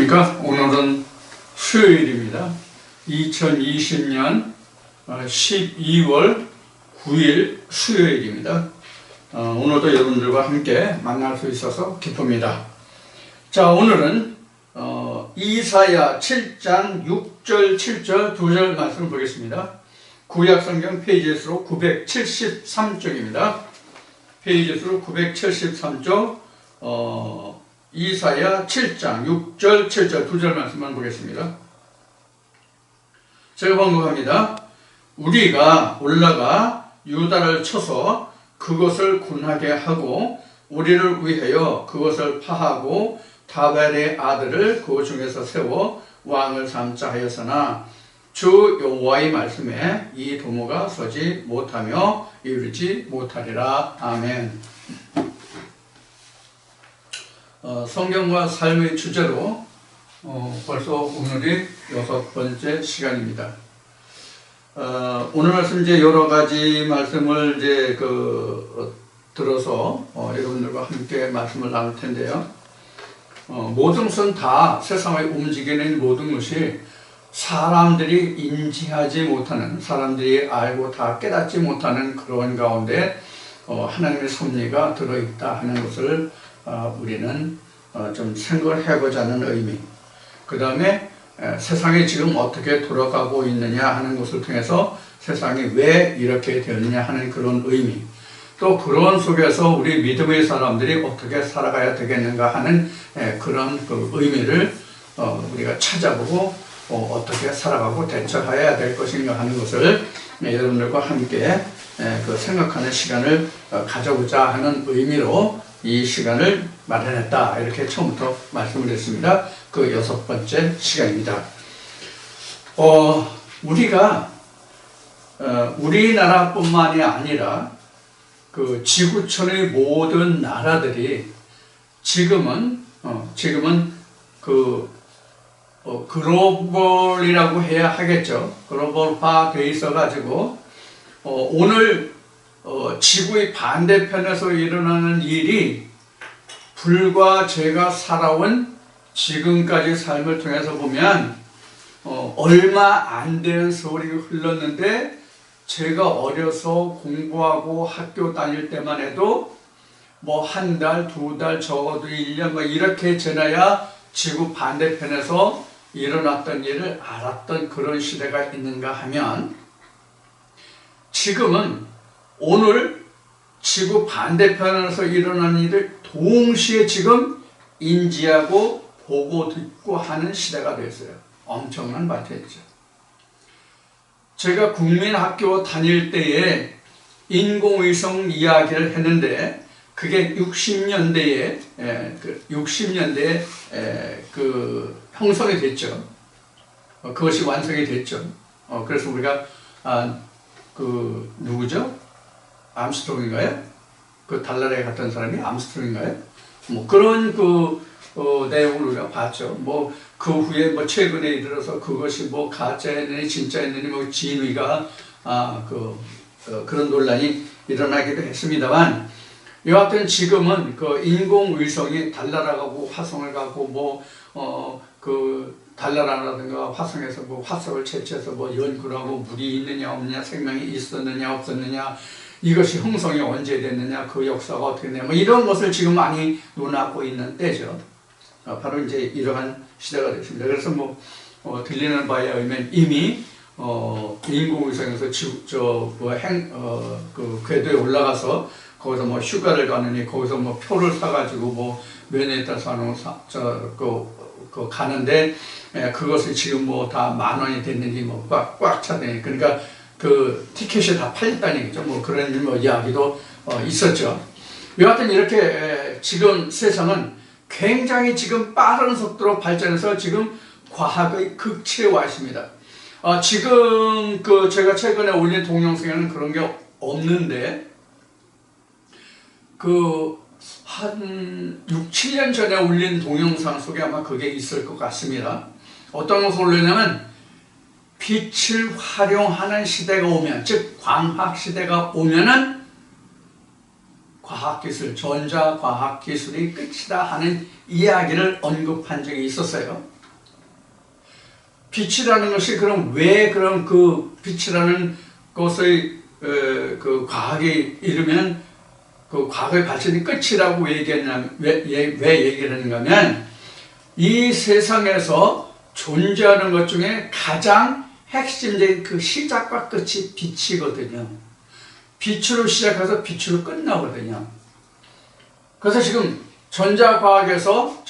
안녕하십니까. 오늘은 수요일입니다. 2020년 12월 9일 수요일입니다. 오늘도 여러분들과 함께 만날 수 있어서 기쁩니다. 자, 오늘은 이사야 7장 6절 7절 2절 말씀을 보겠습니다. 구약성경 페이지 수로 973쪽입니다. 페이지 수로 973쪽 이사야 7장 6절 7절 2절 말씀만 보겠습니다. 제가 번역합니다. 우리가 올라가 유다를 쳐서 그것을 군하게 하고 우리를 위하여 그것을 파하고 다벨의 아들을 그 중에서 세워 왕을 삼자 하였으나 주 여호와의 말씀에 이 도모가 서지 못하며 이루지 못하리라. 아멘. 성경과 삶의 주제로 벌써 오늘이 6번째 시간입니다. 오늘 말씀 이제 여러 가지 말씀을 이제 들어서 여러분들과 함께 말씀을 나눌 텐데요. 모든 것은 다 세상을 움직이는 모든 것이 사람들이 인지하지 못하는, 사람들이 알고 다 깨닫지 못하는 그런 가운데 하나님의 섭리가 들어있다 하는 것을 우리는 좀 생각을 해보자 하는 의미, 그 다음에 세상이 지금 어떻게 돌아가고 있느냐 하는 것을 통해서 세상이 왜 이렇게 되었느냐 하는 그런 의미, 또 그런 속에서 우리 믿음의 사람들이 어떻게 살아가야 되겠는가 하는 그런 그 의미를 우리가 찾아보고 어떻게 살아가고 대처해야 될 것인가 하는 것을 여러분들과 함께 생각하는 시간을 가져보자 하는 의미로 이 시간을 마련했다. 이렇게 처음부터 말씀을 했습니다. 그 6번째 시간입니다. 우리가 우리나라뿐만이 아니라 그 지구촌의 모든 나라들이 지금은 글로벌이라고 해야 하겠죠. 글로벌화 돼 있어 가지고 오늘 지구의 반대편에서 일어나는 일이 불과 제가 살아온 지금까지 삶을 통해서 보면 얼마 안 되는 세월이 흘렀는데 제가 어려서 공부하고 학교 다닐 때만 해도 뭐 한 달, 두 달, 적어도 1년 뭐 이렇게 지나야 지구 반대편에서 일어났던 일을 알았던 그런 시대가 있는가 하면 지금은 오늘 지구 반대편에서 일어나는 일을 동시에 지금 인지하고 보고 듣고 하는 시대가 됐어요. 엄청난 발전이죠. 제가 국민학교 다닐 때에 인공위성 이야기를 했는데 그게 60년대에 형성이 됐죠. 그것이 완성이 됐죠. 그래서 우리가 누구죠? 암스트롱인가요? 그 달나라에 갔던 사람이 암스트롱인가요? 뭐 그런 내용을 우리가 봤죠. 뭐 그 후에 뭐 최근에 이르러서 그것이 뭐 가짜였느니 진짜였느니 뭐 진위가 그런 논란이 일어나기도 했습니다만, 여하튼 지금은 그 인공위성이 달나라 가고 화성을 가고 달나라라든가 화성에서 뭐 화석을 채취해서 뭐 연구를 하고 물이 있느냐 없느냐, 생명이 있었느냐 없었느냐, 이것이 형성이 언제 됐느냐, 그 역사가 어떻게 되냐, 뭐 이런 것을 지금 많이 논하고 있는 때죠. 바로 이제 이러한 시대가 됐습니다. 그래서 들리는 바에 의하면 이미 인공위성에서 궤도에 올라가서 거기서 뭐 휴가를 가느니 거기서 뭐 표를 사가지고 몇 년에 따라서 가는데 그것이 지금 다 10,000원이 됐는지 꽉 차대니, 그러니까 그 티켓이 다 팔렸다는 얘기죠. 그런 이야기도 있었죠. 여하튼 이렇게 지금 세상은 굉장히 지금 빠른 속도로 발전해서 지금 과학의 극치에 와 있습니다. 지금 제가 최근에 올린 동영상에는 그런 게 없는데 한 6, 7년 전에 올린 동영상 속에 아마 그게 있을 것 같습니다. 어떤 것을 올리냐면 빛을 활용하는 시대가 오면, 즉 광학 시대가 오면은 전자과학기술이 끝이다 하는 이야기를 언급한 적이 있었어요. 빛이라는 것이 그럼 왜 그럼 그 빛이라는 것의 그 과학에 이르면 그 과거의 발전이 끝이라고 왜 얘기했냐면 왜 얘기를 하는가 하면 이 세상에서 존재하는 것 중에 가장 핵심적인 그 시작과 끝이 빛이거든요. 빛으로 시작해서 빛으로 끝나거든요. 그래서 지금 전자과학에서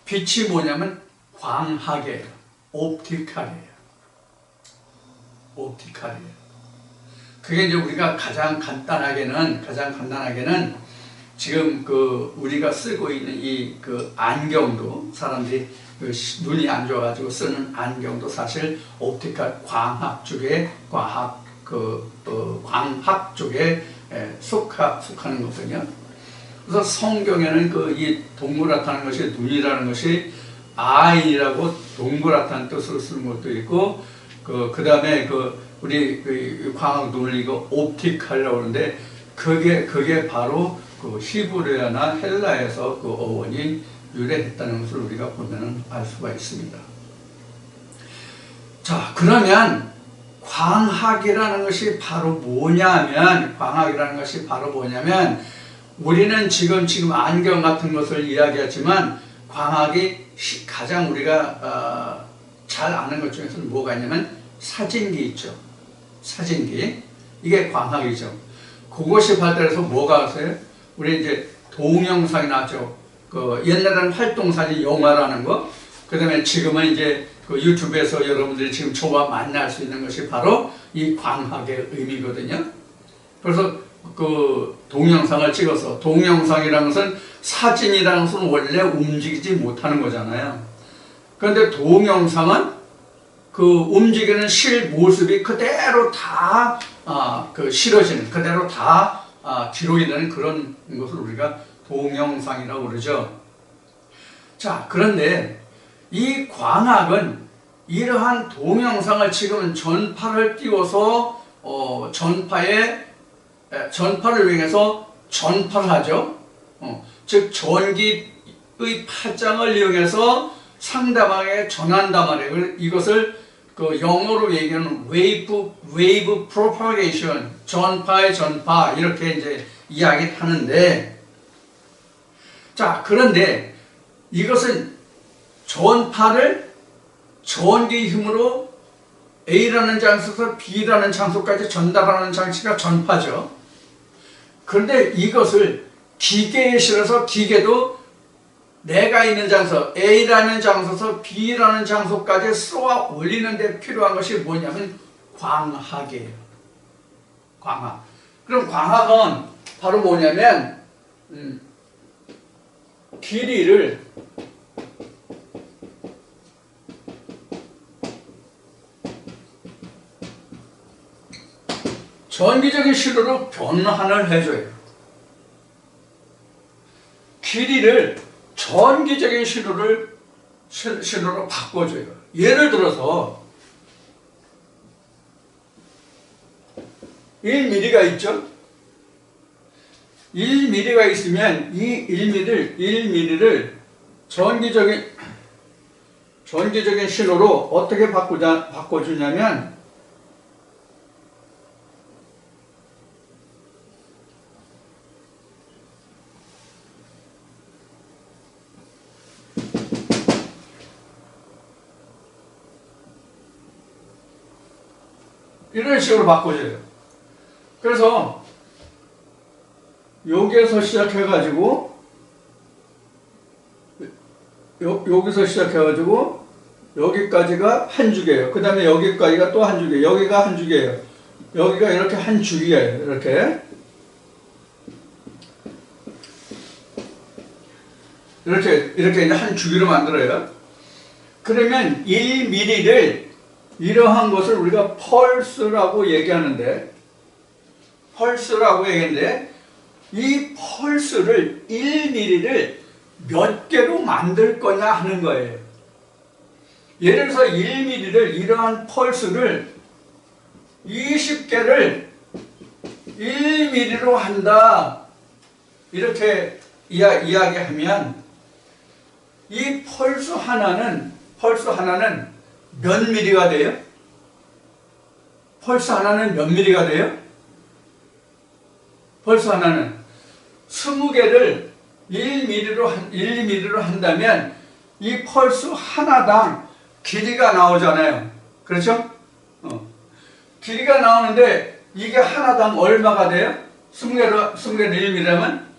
빛이 뭐냐면 광학이에요. 옵티컬이에요. 그게 이제 우리가 가장 간단하게는 지금 그 우리가 쓰고 있는 이 그 안경도 사람들이 그 눈이 안 좋아가지고 쓰는 안경도 사실 옵티컬 광학 쪽에 광학 쪽에 속하는 거거든요. 그래서 성경에는 그 이 동그랗다는 것이 눈이라는 것이 아이라고 동그랗다는 뜻으로 쓰는 것도 있고 그 다음에 우리 그 광학 눈을 이거 옵티컬이라고 하는데 그게 바로 그 히브리어나 헬라에서 그 어원이 유래했다는 것을 우리가 보면은 알 수가 있습니다. 자, 그러면 광학이라는 것이 바로 뭐냐면 우리는 지금 안경 같은 것을 이야기했지만 광학이 가장 우리가 잘 아는 것 중에서는 뭐가 있냐면 사진기 있죠. 사진기. 이게 광학이죠. 그것이 발달해서 뭐가 왔어요? 우리 이제 동영상이 나왔죠. 그 옛날에는 활동사진 영화라는 거. 그 다음에 지금은 이제 그 유튜브에서 여러분들이 지금 저와 만날 수 있는 것이 바로 이 광학의 의미거든요. 그래서 그 동영상을 찍어서 동영상이라는 것은 사진이라는 것은 원래 움직이지 못하는 거잖아요. 그런데 동영상은 그 움직이는 실 모습이 그대로 다 실어지는 그대로 다 기록이 되는 그런 것을 우리가 동영상이라고 그러죠. 자, 그런데 이 광학은 이러한 동영상을 지금 전파를 띄워서 전파를 이용해서 전파를 하죠. 즉 전기의 파장을 이용해서 상대방에게 전한단 말이에요. 이것을 그 영어로 얘기하는 wave propagation, 전파의 전파 이렇게 이제 이야기를 하는데, 자, 그런데 이것은 전파를 전기의 힘으로 A라는 장소에서 B라는 장소까지 전달하는 장치가 전파죠. 그런데 이것을 기계에 실어서 기계도 내가 있는 장소 A라는 장소에서 B라는 장소까지 쏘아 올리는 데 필요한 것이 뭐냐면 광학이에요. 광학. 그럼 광학은 바로 뭐냐면 길이를 전기적인 신호로 변환을 해줘요. 길이를 전기적인 신호로 바꿔줘요. 예를 들어서 1mm가 있죠? 1mm가 있으면 이 1mm를 전기적인 신호로 어떻게 바꿔주냐면 이런 식으로 바꿔줘요. 그래서 여기에서 시작해가지고 여기까지가 한 줄기예요. 그 다음에 여기까지가 또 한 줄기예요. 여기가 한 줄기예요. 여기가 이렇게 한 줄기예요. 이렇게 이제 한 줄기로 만들어요. 그러면 1mm를 이러한 것을 우리가 펄스라고 얘기하는데 이 펄스를 1mm를 몇 개로 만들 거냐 하는 거예요. 예를 들어서 1mm를 이러한 펄스를 20개를 1mm로 한다. 이렇게 이야기하면 이 펄스 하나는 몇 미리가 돼요? 펄스 하나는 몇 미리가 돼요? 펄스 하나는 20개를 1mm로 한다면 이 펄스 하나당 길이가 나오잖아요. 그렇죠? 길이가 나오는데 이게 하나당 얼마가 돼요? 20개를 1mm라면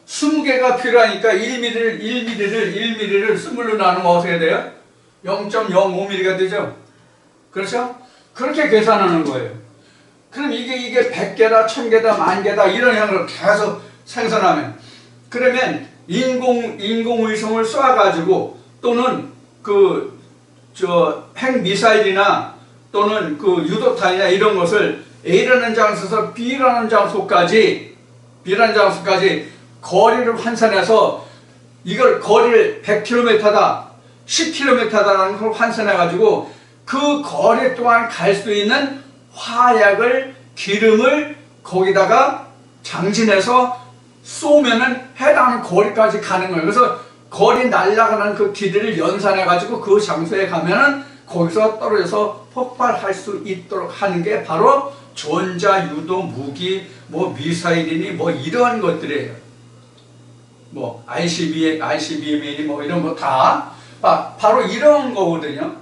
20개가 필요하니까 1mm를 20로 나누면 어떻게 돼요? 0.05mm가 되죠? 그렇죠? 그렇게 계산하는 거예요. 그럼 이게 100개다, 1000개다, 10,000개다 이런 형으로 계속 생산하면, 그러면 인공위성을 쏴가지고 또는 핵미사일이나 또는 유도탄이나 이런 것을 A라는 장소에서 B라는 장소까지 거리를 환산해서 이걸 거리를 100km다, 10km다라는 걸 환산해가지고 그 거리 동안 갈 수 있는 화약을, 기름을 거기다가 장진해서 쏘면은 해당하는 거리까지 가는 거예요. 그래서 거리 날아가는 그 길이를 연산해가지고 그 장소에 가면은 거기서 떨어져서 폭발할 수 있도록 하는 게 바로 전자유도 무기, 미사일이니 이런 것들이에요. ICBM이니 이런 거 다 바로 이런 거거든요.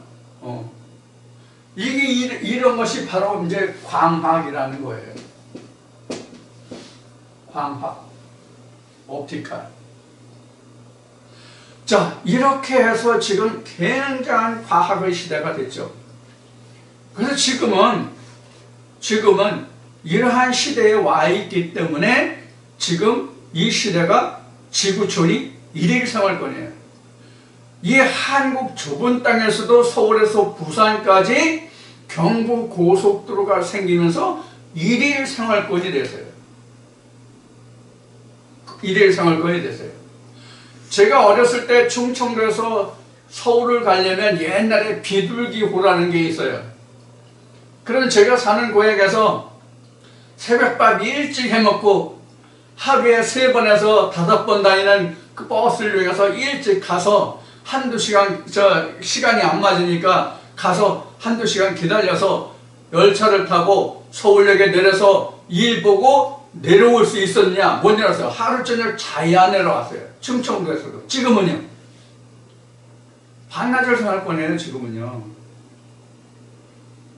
이런 것이 바로 이제 광학이라는 거예요. 광학, 옵티컬. 자, 이렇게 해서 지금 굉장한 과학의 시대가 됐죠. 그래서 지금은 이러한 시대에 와 있기 때문에 지금 이 시대가 지구촌이 일일 생활권이에요. 이 한국 좁은 땅에서도 서울에서 부산까지 경부 고속도로가 생기면서 일일 생활권이 됐어요. 일일 생활권이 됐어요. 제가 어렸을 때 충청도에서 서울을 가려면 옛날에 비둘기호라는 게 있어요. 그러면 제가 사는 고향에서 새벽밥 일찍 해먹고 하루에 3번에서 5번 다니는 그 버스를 이용해서 일찍 가서 한두 시간, 시간이 안 맞으니까 가서 한두 시간 기다려서 열차를 타고 서울역에 내려서 일 보고 내려올 수 있었냐? 못 내려왔어요. 하루 저녁 자야 내려왔어요. 충청도에서도. 지금은요? 반나절 생활권이에요, 지금은요.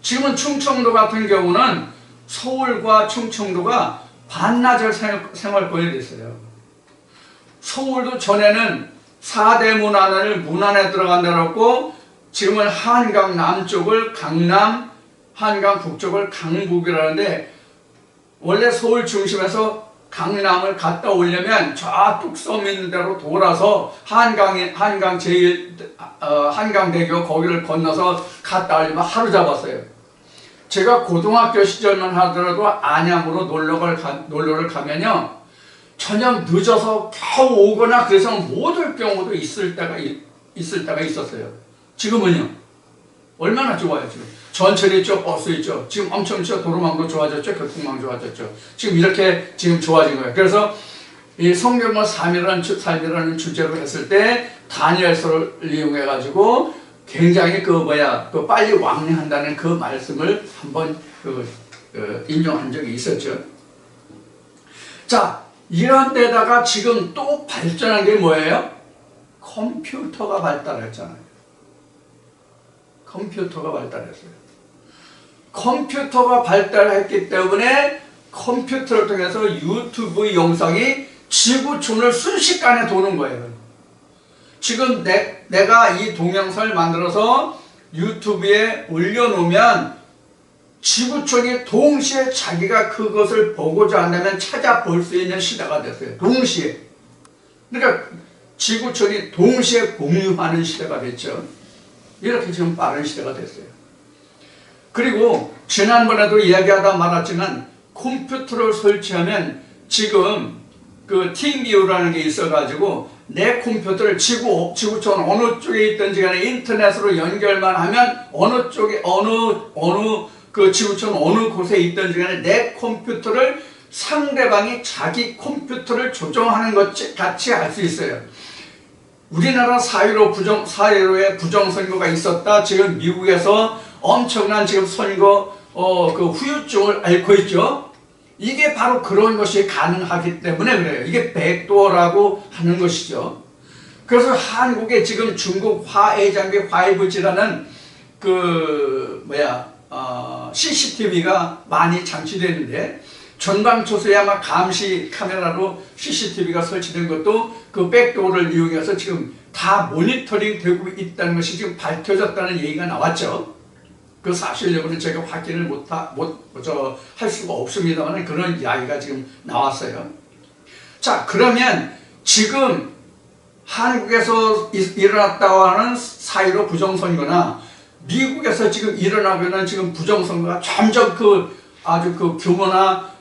지금은 충청도 같은 경우는 서울과 충청도가 반나절 생활권이 됐어요. 서울도 전에는 4대 문안에 들어간다고 지금은 한강 남쪽을 강남, 한강 북쪽을 강북이라는데 원래 서울 중심에서 강남을 갔다 오려면 저 뚝섬 있는 데로 돌아서 한강대교 거기를 건너서 갔다 오려면 하루 잡았어요. 제가 고등학교 시절만 하더라도 안양으로 놀러를 가면요, 저녁 늦어서 겨우 오거나 그래서 못 올 경우도 있을 때가 있었어요. 지금은요, 얼마나 좋아요. 전철이 있죠, 버스 있죠. 지금 엄청 도로망도 좋아졌죠, 교통망 좋아졌죠. 지금 이렇게 좋아진 거예요. 그래서 이 성경과 삶이라는 주제로 했을 때 다니엘서를 이용해 가지고 굉장히 빨리 왕래한다는 그 말씀을 한번 인용한 적이 있었죠. 자, 이런 데다가 지금 또 발전한 게 뭐예요? 컴퓨터가 발달했잖아요. 컴퓨터가 발달했어요. 컴퓨터가 발달했기 때문에 컴퓨터를 통해서 유튜브 영상이 지구촌을 순식간에 도는 거예요. 지금 내가 이 동영상을 만들어서 유튜브에 올려놓으면 지구촌이 동시에 자기가 그것을 보고자 한다면 찾아볼 수 있는 시대가 됐어요. 동시에. 그러니까 지구촌이 동시에 공유하는 시대가 됐죠. 이렇게 지금 빠른 시대가 됐어요. 그리고 지난번에도 이야기하다 말았지만 컴퓨터를 설치하면 지금 그 TeamViewer라는 게 있어가지고 내 컴퓨터를 지구촌 어느 쪽에 있든지 간에 인터넷으로 연결만 하면 어느 쪽에 그 지구촌 어느 곳에 있든지 간에 내 컴퓨터를 상대방이 자기 컴퓨터를 조종하는 것 같이 할 수 있어요. 우리나라 사회로의 부정선거가 있었다. 지금 미국에서 엄청난 지금 선거 그 후유증을 앓고 있죠. 이게 바로 그런 것이 가능하기 때문에 그래요. 이게 백도어라고 하는 것이죠. 그래서 한국에 지금 중국 화해장비 화해부지라는 CCTV가 많이 장치되는데 전방초소에 아마 감시 카메라로 CCTV가 설치된 것도 그 백도어를 이용해서 지금 다 모니터링 되고 있다는 것이 지금 밝혀졌다는 얘기가 나왔죠. 그 사실 여부는 제가 확인을 할 수가 없습니다만 그런 이야기가 지금 나왔어요. 자, 그러면 지금 한국에서 일어났다고 하는 사회로 부정선거나 미국에서 지금 일어나고 있는 지금 부정선거가 점점 아주 규모나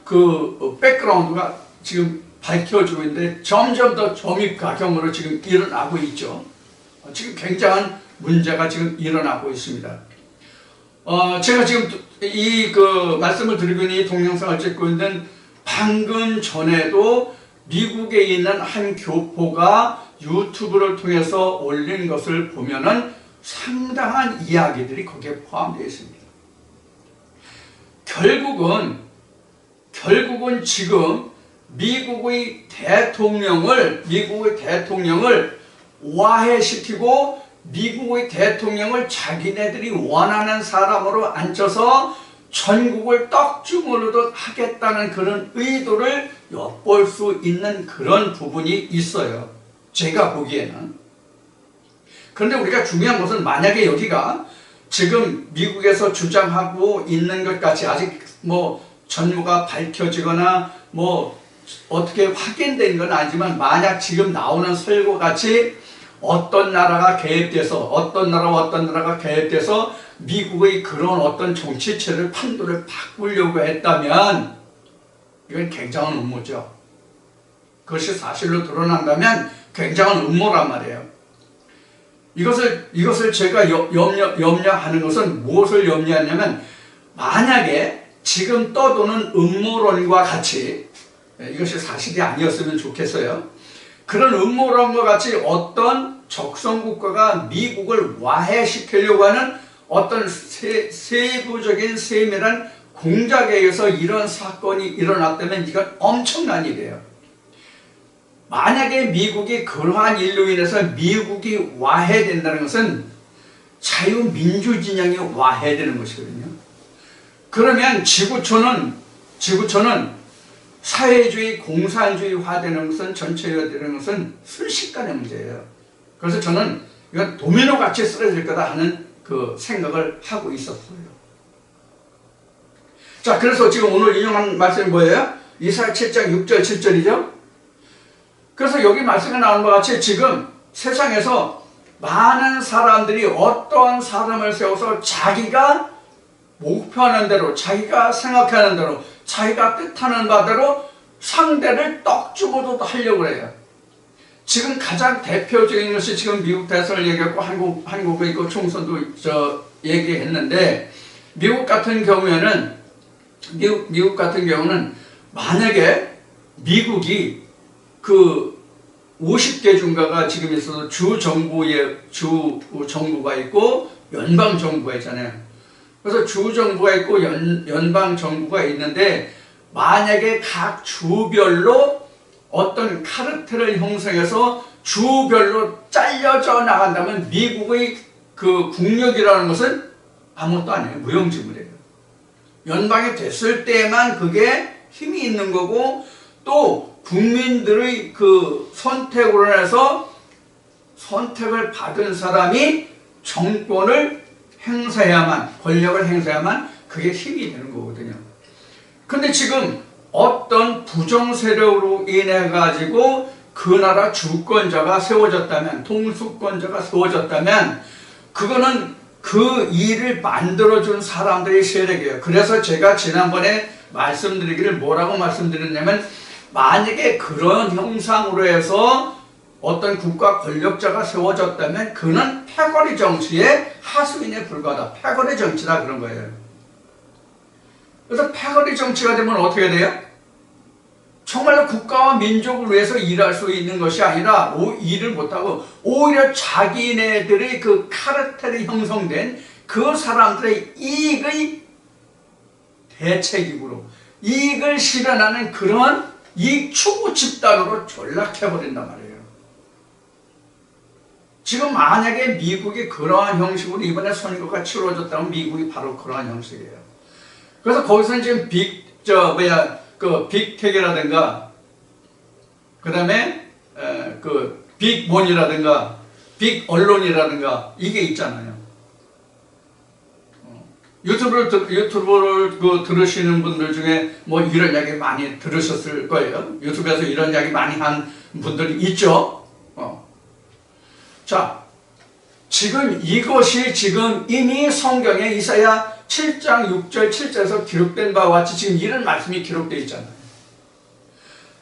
백그라운드가 지금 밝혀지고 있는데 점점 더 점입가경으로 지금 일어나고 있죠. 지금 굉장한 문제가 지금 일어나고 있습니다. 제가 지금 말씀을 드리고 있는 이 동영상을 찍고 있는 방금 전에도 미국에 있는 한 교포가 유튜브를 통해서 올린 것을 보면은 상당한 이야기들이 거기에 포함되어 있습니다. 결국은 지금 미국의 대통령을 와해시키고 미국의 대통령을 자기네들이 원하는 사람으로 앉혀서 전국을 떡주물르듯 하겠다는 그런 의도를 엿볼 수 있는 그런 부분이 있어요. 제가 보기에는. 그런데 우리가 중요한 것은 만약에 여기가 지금 미국에서 주장하고 있는 것 같이 아직 전무가 밝혀지거나 어떻게 확인된 건 아니지만 만약 지금 나오는 설과 같이 어떤 나라와 어떤 나라가 개입돼서 미국의 그런 어떤 정치체를 판도를 바꾸려고 했다면 이건 굉장한 음모죠. 그것이 사실로 드러난다면 굉장한 음모란 말이에요. 이것을 제가 염려하는 것은 무엇을 염려하냐면 만약에 지금 떠도는 음모론과 같이 이것이 사실이 아니었으면 좋겠어요. 그런 음모론과 같이 어떤 적성국가가 미국을 와해시키려고 하는 어떤 세부적인 세밀한 공작에 의해서 이런 사건이 일어났다면 이건 엄청난 일이에요. 만약에 미국이 그러한 일로 인해서 미국이 와해된다는 것은 자유민주진영이 와해되는 것이거든요. 그러면 지구촌은 사회주의, 공산주의화되는 것은 전체화되는 것은 순식간의 문제예요. 그래서 저는 이건 도미노같이 쓰러질 거다 하는 그 생각을 하고 있었어요. 자, 그래서 지금 오늘 인용한 말씀이 뭐예요? 이사야 7장 6절 7절이죠. 그래서 여기 말씀에 나오는 것 같이 지금 세상에서 많은 사람들이 어떠한 사람을 세워서 자기가 목표하는 대로, 자기가 생각하는 대로, 자기가 뜻하는 바대로 상대를 떡주고도 하려고 해요. 지금 가장 대표적인 것이 지금 미국 대선을 얘기했고 한국의 그 총선도 얘기했는데 미국 같은 경우는 만약에 미국이 그 50개 중가가 지금 있어서 주 정부가 있고 연방 정부가 있잖아요. 그래서 주 정부가 있고 연방 정부가 있는데 만약에 각 주별로 어떤 카르텔을 형성해서 주별로 잘려져 나간다면 미국의 그 국력이라는 것은 아무것도 아니에요. 무용지물이에요. 연방이 됐을 때만 그게 힘이 있는 거고 또 국민들의 그 선택으로 해서 선택을 받은 사람이 정권을 권력을 행사해야만 그게 힘이 되는 거거든요. 근데 지금 어떤 부정 세력으로 인해 가지고 그 나라 주권자가 세워졌다면, 통수권자가 세워졌다면 그거는 그 일을 만들어준 사람들의 세력이에요. 그래서 제가 지난번에 말씀드리기를 뭐라고 말씀드렸냐면 만약에 그런 형상으로 해서 어떤 국가 권력자가 세워졌다면 그는 패거리 정치의 하수인에 불과하다. 패거리 정치다 그런 거예요. 그래서 패거리 정치가 되면 어떻게 돼요? 정말로 국가와 민족을 위해서 일할 수 있는 것이 아니라 일을 못하고 오히려 자기네들의 그 카르텔이 형성된 그 사람들의 이익의 대책이므로 이익을 실현하는 그런 이익 추구 집단으로 전락해버린단 말이에요. 지금 만약에 미국이 그러한 형식으로 이번에 선거가 치러졌다면 미국이 바로 그러한 형식이에요. 그래서 거기서는 지금 빅텍이라든가 그 다음에 빅몬이라든가 빅언론이라든가 이게 있잖아요. 유튜브를 들으시는 분들 중에 뭐 이런 이야기 많이 들으셨을 거예요. 유튜브에서 이런 이야기 많이 한 분들이 있죠. 자, 지금 이것이 지금 이미 성경에 이사야 7장 6절 7절에서 기록된 바와 같이 지금 이런 말씀이 기록되어 있잖아요.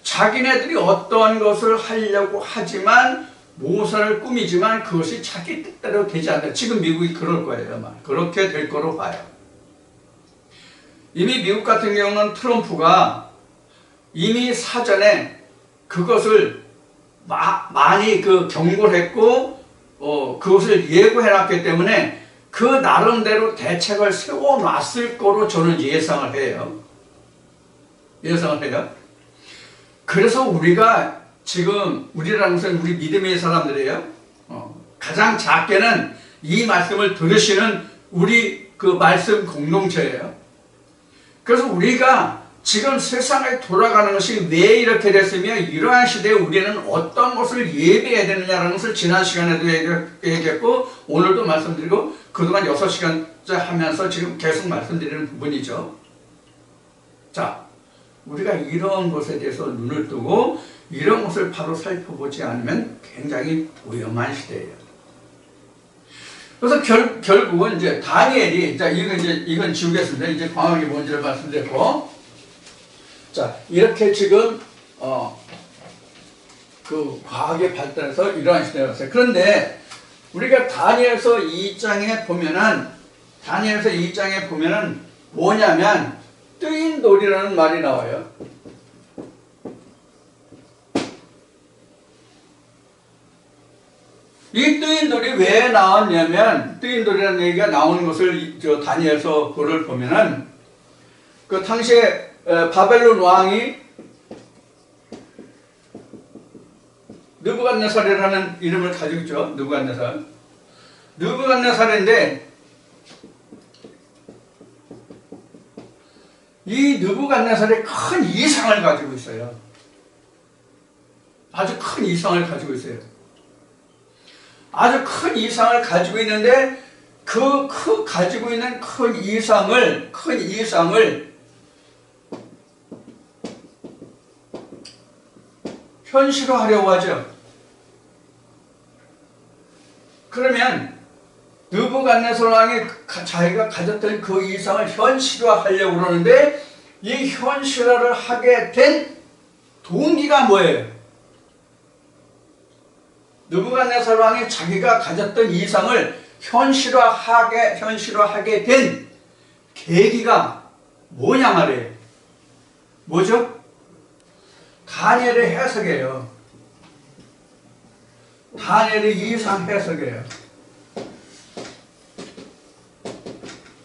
자기네들이 어떠한 것을 하려고 하지만 모사를 꾸미지만 그것이 자기 뜻대로 되지 않는다. 지금 미국이 그럴 거예요. 아마. 그렇게 될 거로 봐요. 이미 미국 같은 경우는 트럼프가 이미 사전에 그것을 많이 경고를 했고 그것을 예고해놨기 때문에 그 나름대로 대책을 세워놨을 거로 저는 예상을 해요. 그래서 우리가 지금 우리라는 것은 우리 믿음의 사람들이에요. 가장 작게는 이 말씀을 들으시는 우리 그 말씀 공동체예요. 그래서 우리가 지금 세상에 돌아가는 것이 왜 이렇게 됐으며 이러한 시대에 우리는 어떤 것을 예배해야 되느냐라는 것을 지난 시간에도 얘기했고 오늘도 말씀드리고 그동안 6시간째 하면서 지금 계속 말씀드리는 부분이죠. 자, 우리가 이런 것에 대해서 눈을 뜨고 이런 것을 바로 살펴보지 않으면 굉장히 위험한 시대예요. 그래서 결국은 이제 다니엘이, 자, 이건 지우겠습니다. 이제 광학이 뭔지를 말씀드렸고, 자, 이렇게 지금, 그 과학의 발달에서 이러한 시대가 왔어요. 그런데 우리가 다니엘서 2장에 보면은 뭐냐면, 뜨인 돌이라는 말이 나와요. 이 뜨인 돌이 왜 나왔냐면 뜨인 돌이라는 얘기가 나오는 것을 다니엘서 그걸 보면은 그 당시에 바벨론 왕이 느부갓네살이라는 이름을 가지고 있죠. 느부갓네살인데 이 느부갓네살이 큰 이상을 가지고 있어요. 아주 큰 이상을 가지고 있어요. 아주 큰 이상을 가지고 있는데 그 가지고 있는 큰 이상을 현실화하려고 하죠. 그러면 느부갓네살 왕이 자기가 가졌던 그 이상을 현실화하려고 그러는데 이 현실화를 하게 된 동기가 뭐예요? 느부갓네살 왕이 자기가 가졌던 이상을 현실화하게 된 계기가 뭐냐 말이에요. 뭐죠? 다니엘의 해석이에요. 다니엘의 이상 해석이에요.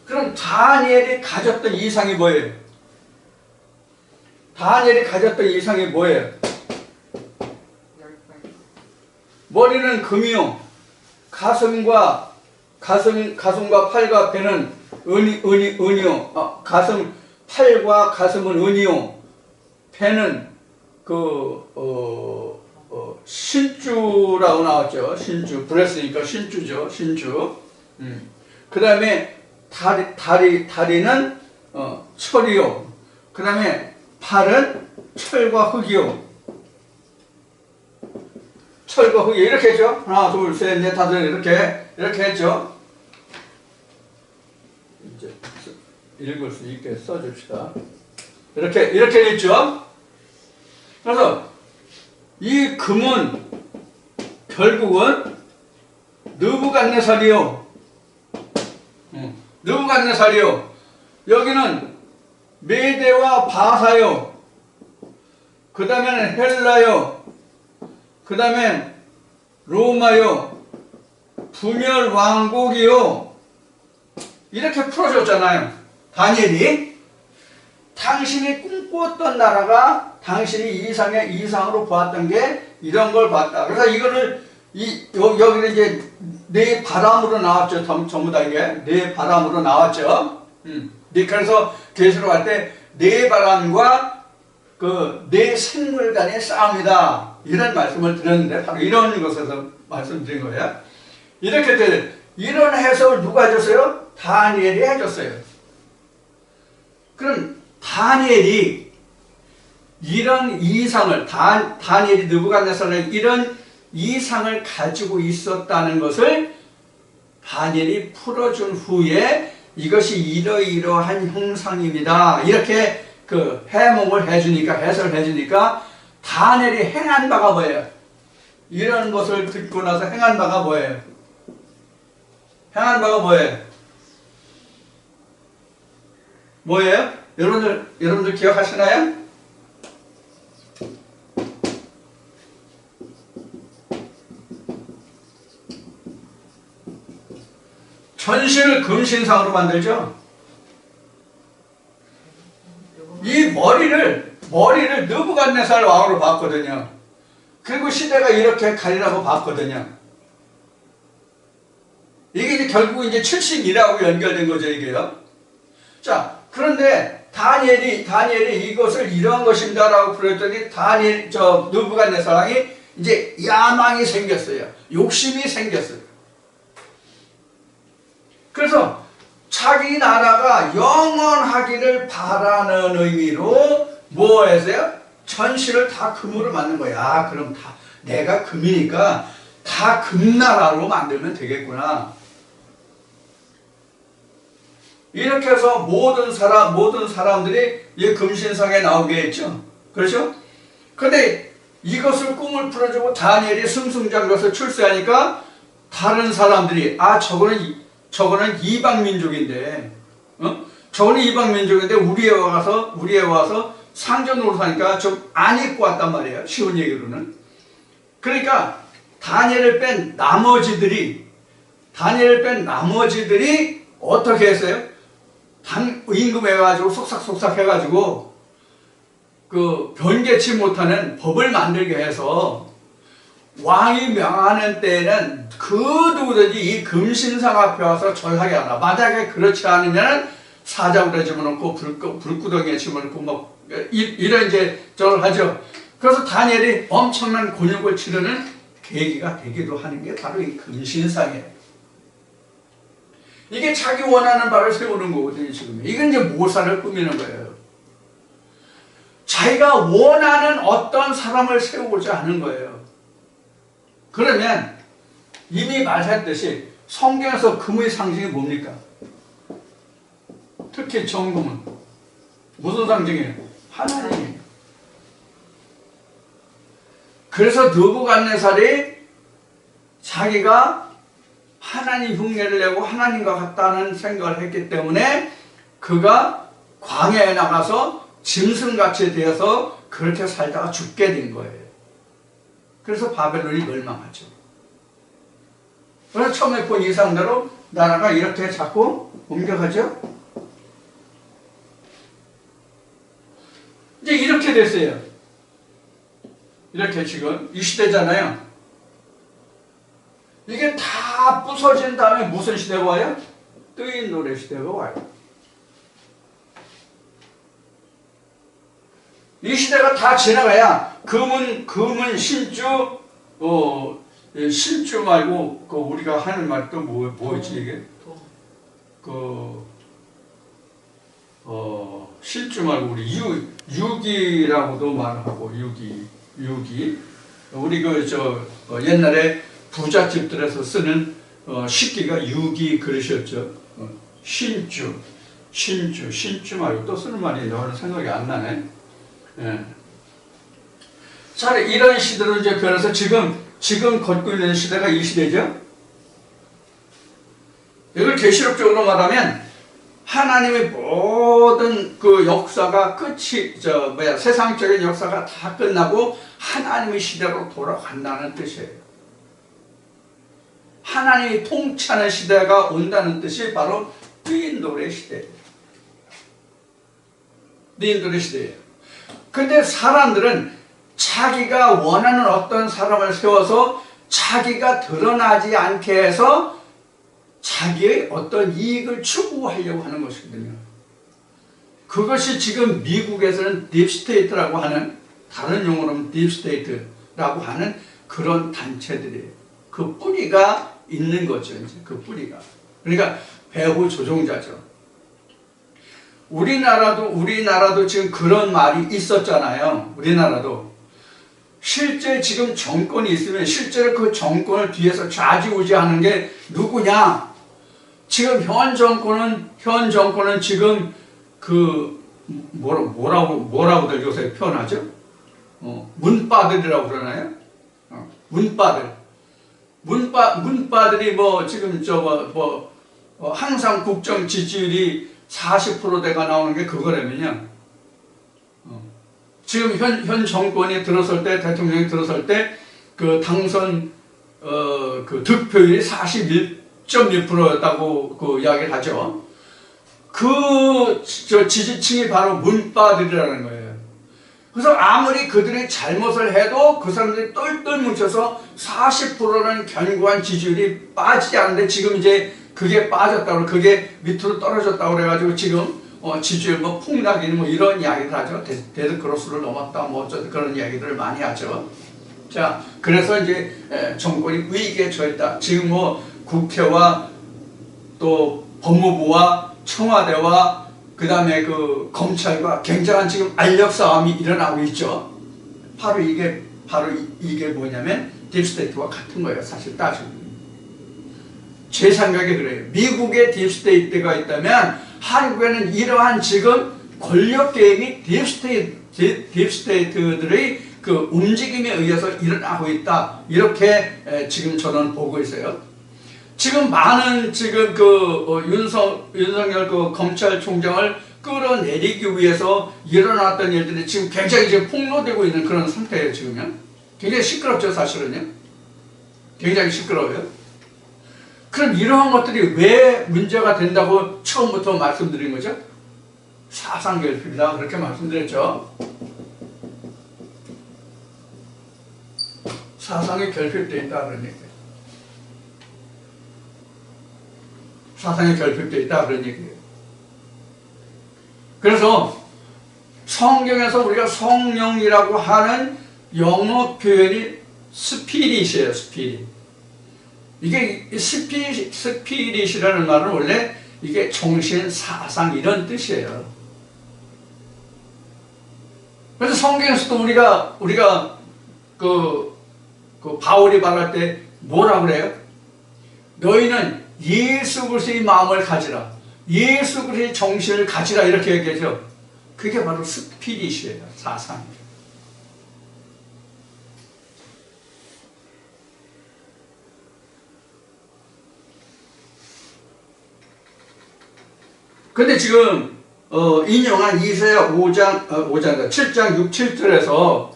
그럼 다니엘이 가졌던 이상이 뭐예요? 머리는 금이요. 가슴과 팔과 배는 은이요. 팔과 가슴은 은이요. 배는 신주라고 나왔죠. 신주. 브레스니까 신주죠. 신주. 그 다음에 다리는 철이요. 그 다음에 팔은 철과 흙이요. 철과 흙이 이렇게 했죠. 하나, 둘, 셋, 넷, 다섯, 이렇게 했죠. 이제 읽을 수 있게 써줍시다. 이렇게 했죠. 그래서 이 금은 결국은 느부갓네살이요. 여기는 메대와 바사요. 그 다음에는 헬라요, 그 다음에 로마요, 분열 왕국이요. 이렇게 풀어줬잖아요. 다니엘이 당신이 꿈꾸었던 나라가 당신이 이상으로 보았던 게 이런 걸 봤다. 그래서 이거를 여기는 이제 네 바람으로 나왔죠. 전부 다 이게 네 바람으로 나왔죠. 그래서 계시록 할 때 네 바람과 그 네 생물 간의 싸움이다. 이런 말씀을 드렸는데 바로 이런 것에서 말씀드린 거예요. 이렇게 이런 해석을 누가 해줬어요? 다니엘이 해줬어요. 그럼 다니엘이 이런 이상을 다니엘이 느부갓네살은 이런 이상을 가지고 있었다는 것을 다니엘이 풀어준 후에 이것이 이러이러한 형상입니다. 이렇게 그 해몽을 해주니까, 해설을 해주니까 다니엘이 행한 바가 뭐예요? 이런 것을 듣고 나서 행한 바가 뭐예요? 행한 바가 뭐예요? 뭐예요? 여러분들 기억하시나요? 전신을 금신상으로 만들죠. 이 머리를 느부갓네살 왕으로 봤거든요. 그리고 시대가 이렇게 가리라고 봤거든요. 이게 이제 결국 이제 72라고 연결된 거죠, 이게요. 자, 그런데 다니엘이 이것을 이런 것입니다라고 그랬더니 느부갓네살 왕이 이제 야망이 생겼어요. 욕심이 생겼어요. 그래서 자기 나라가 영원하기를 바라는 의미로 뭐 했어요? 전신을 다 금으로 만든 거야. 그럼 다 내가 금이니까 다 금나라로 만들면 되겠구나. 이렇게 해서 모든 사람들이 이 금신상에 나오게 했죠. 그렇죠? 근데 이것을 꿈을 풀어주고 다니엘이 승승장구해서 출세하니까 다른 사람들이 저거는 이방 민족인데, 저거는 이방 민족인데 우리에 와서 상전 노릇하니까 좀 안 입고 왔단 말이에요. 쉬운 얘기로는. 그러니까 다니엘을 뺀 나머지들이 어떻게 했어요? 임금에 가지고 속삭속삭 해가지고 그 변개치 못하는 법을 만들게 해서 왕이 명하는 때에는 그 누구든지 이 금신상 앞에 와서 절하게 하라. 만약에 그렇지 않으면 사자굴에 집어넣고 불구덩이에 집어넣고 뭐 이런 이제 절을 하죠. 그래서 다니엘이 엄청난 곤욕을 치르는 계기가 되기도 하는 게 바로 이 금신상이에요. 이게 자기 원하는 바를 세우는 거거든요, 지금. 이건 이제 모사를 꾸미는 거예요. 자기가 원하는 어떤 사람을 세우고자 하는 거예요. 그러면 이미 말했듯이 성경에서 금의 상징이 뭡니까? 특히 정금은 무슨 상징이에요? 하나님이에요. 그래서 느부갓네살이 자기가 하나님 흉내를 내고 하나님과 같다는 생각을 했기 때문에 그가 광야에 나가서 짐승같이 되어서 그렇게 살다가 죽게 된 거예요. 그래서 바벨론이 멸망하죠. 그래서 처음에 본 이상대로 나라가 이렇게 자꾸 옮겨가죠. 이제 이렇게 됐어요. 이렇게 지금 이 시대잖아요. 이게 다 부서진 다음에 무슨 시대가 와요? 뜨인 노래 시대가 와요. 이 시대가 다 지나가야 금은 신주, 신주 말고 그 우리가 하는 말 또 뭐였지 이게? 신주 말고 우리 유기라고도 말하고 유기. 우리 옛날에 부잣집들에서 쓰는 식기가 유기 그릇이었죠. 신주 말고 또 쓰는 말이 너는 생각이 안 나네. 예. 자, 이런 시대로 이제 변해서 지금 걷고 있는 시대가 이 시대죠. 이걸 계시록적으로 말하면 하나님의 모든 그 역사가 끝이 세상적인 역사가 다 끝나고 하나님의 시대로 돌아간다는 뜻이에요. 하나님이 통치하는 시대가 온다는 뜻이 바로 뉘인돌의 시대예요. 뉘인돌의 시대예요. 근데 사람들은 자기가 원하는 어떤 사람을 세워서 자기가 드러나지 않게 해서 자기의 어떤 이익을 추구하려고 하는 것이거든요. 그것이 지금 미국에서는 딥스테이트라고 하는, 다른 용어로는 딥스테이트라고 하는 그런 단체들이에요. 그 뿌리가 있는 거죠. 이제 그 뿌리가. 그러니까 배후 조종자죠. 우리나라도 지금 그런 말이 있었잖아요. 우리나라도. 실제 지금 정권이 있으면 실제로 그 정권을 뒤에서 좌지우지하는 게 누구냐? 지금 현 정권은 지금 그 뭐라고들 요새 표현하죠? 문바들이라고 그러나요? 문바들이 뭐 지금 항상 국정 지지율이 40%대가 나오는 게 그거라면요. 지금 현 정권이 들어설 때, 대통령이 들어설 때, 그 당선, 그 득표율이 41.1%였다고 그 이야기를 하죠. 지지층이 바로 문바들이라는 거예요. 그래서 아무리 그들이 잘못을 해도 그 사람들이 똘똘 뭉쳐서 40%는 견고한 지지율이 빠지지 않는데 지금 이제 그게 빠졌다고, 그게 밑으로 떨어졌다고 그래가지고 지금 지지율 폭락이니 이런 이야기를 하죠. 데드크로스를 넘었다 어쩌다 그런 이야기들을 많이 하죠. 자, 그래서 이제 정권이 위기에 처했다. 지금 국회와 또 법무부와 청와대와 그 다음에 그 검찰과 굉장한 지금 알력 싸움이 일어나고 있죠. 바로 이게 뭐냐면 딥스테이트와 같은 거예요. 사실 따지면. 제 생각에 그래요. 미국에 딥스테이트가 있다면 한국에는 이러한 지금 권력 개입이 딥스테이트들의 그 움직임에 의해서 일어나고 있다. 이렇게 지금 저는 보고 있어요. 지금 많은 윤석열 그 검찰총장을 끌어내리기 위해서 일어났던 일들이 지금 굉장히 지금 폭로되고 있는 그런 상태예요. 지금요. 굉장히 시끄럽죠, 사실은요. 굉장히 시끄러워요. 그럼 이러한 것들이 왜 문제가 된다고 처음부터 말씀드린 거죠? 사상결핍이다. 그렇게 말씀드렸죠. 사상이 결핍되어 있다. 그런 얘기예요. 사상이 결핍되어 있다. 그런 얘기예요. 그래서 성경에서 우리가 성령이라고 하는 영어 표현이 스피릿이에요. 스피릿. 이게 스피릿이라는 말은 원래 이게 정신, 사상 이런 뜻이에요. 그래서 성경에서도 우리가 그 바울이 말할 때 뭐라 그래요? 너희는 예수 그리스도의 마음을 가지라. 예수 그리스도의 정신을 가지라 이렇게 얘기하죠. 그게 바로 스피릿이에요. 사상이에요. 근데 지금 인용한 이사야 7장 6, 7절에서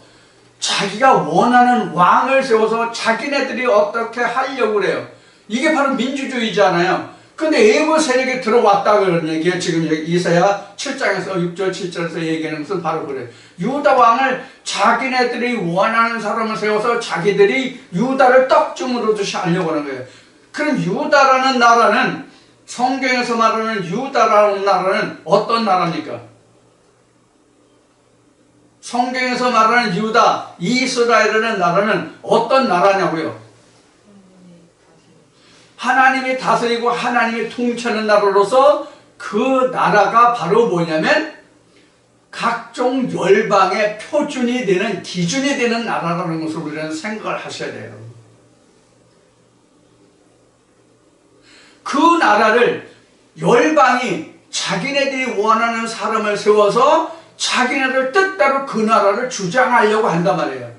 자기가 원하는 왕을 세워서 자기네들이 어떻게 하려고 그래요. 이게 바로 민주주의잖아요. 근데 외부 세력이 들어왔다 그런 얘기예요. 지금 이사야 7장에서 6절 7절에서 얘기하는 것은 바로 그래요. 유다 왕을 자기네들이 원하는 사람을 세워서 자기들이 유다를 떡중으로 듯이 하려고 하는 거예요. 그럼 유다라는 나라는, 성경에서 말하는 유다라는 나라는 어떤 나라입니까? 성경에서 말하는 유다, 이스라엘이라는 나라는 어떤 나라냐고요? 하나님이 다스리고 하나님이 통치하는 나라로서 그 나라가 바로 뭐냐면 각종 열방의 표준이 되는, 기준이 되는 나라라는 것을 우리는 생각을 하셔야 돼요. 그 나라를 열방이 자기네들이 원하는 사람을 세워서 자기네들 뜻대로 그 나라를 주장하려고 한단 말이에요.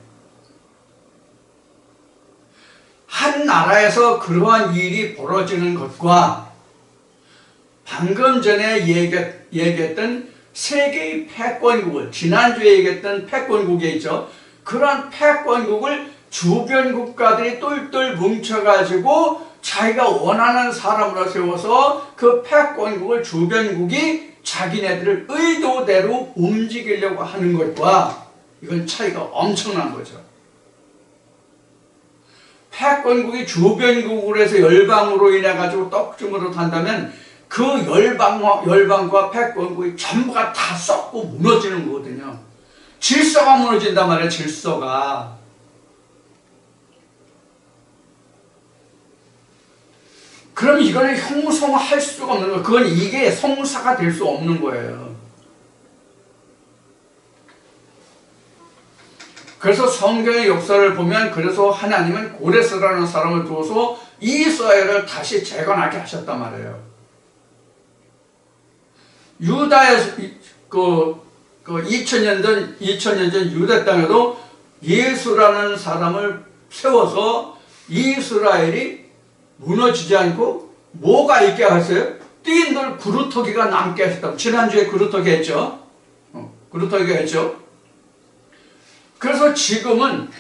한 나라에서 그러한 일이 벌어지는 것과 방금 전에 얘기했던 세계의 패권국을, 지난주에 얘기했던 패권국이 있죠. 그런 패권국을 주변 국가들이 똘똘 뭉쳐가지고 자기가 원하는 사람으로 세워서 그 패권국을 주변국이 자기네들을 의도대로 움직이려고 하는 것과 이건 차이가 엄청난 거죠. 패권국이 주변국으로 해서 열방으로 인해 가지고 떡중으로 탄다면 그 열방과 패권국이 전부가 다 썩고 무너지는 거거든요. 질서가 무너진단 말이에요. 질서가. 그럼 이거는 형성할 수가 없는 거예요. 그건 이게 성사가 될 수 없는 거예요. 그래서 성경의 역사를 보면 그래서 하나님은 고레스라는 사람을 두어서 이스라엘을 다시 재건하게 하셨단 말이에요. 유다에서 2000년 전 유다 땅에도 예수라는 사람을 세워서 이스라엘이 무너지지 않고 뭐가 있게 하셨어요? 띠인들 구루터기가 남게 하셨다. 지난주에 구루터기 했죠. 구루터기가 했죠. 그래서 지금은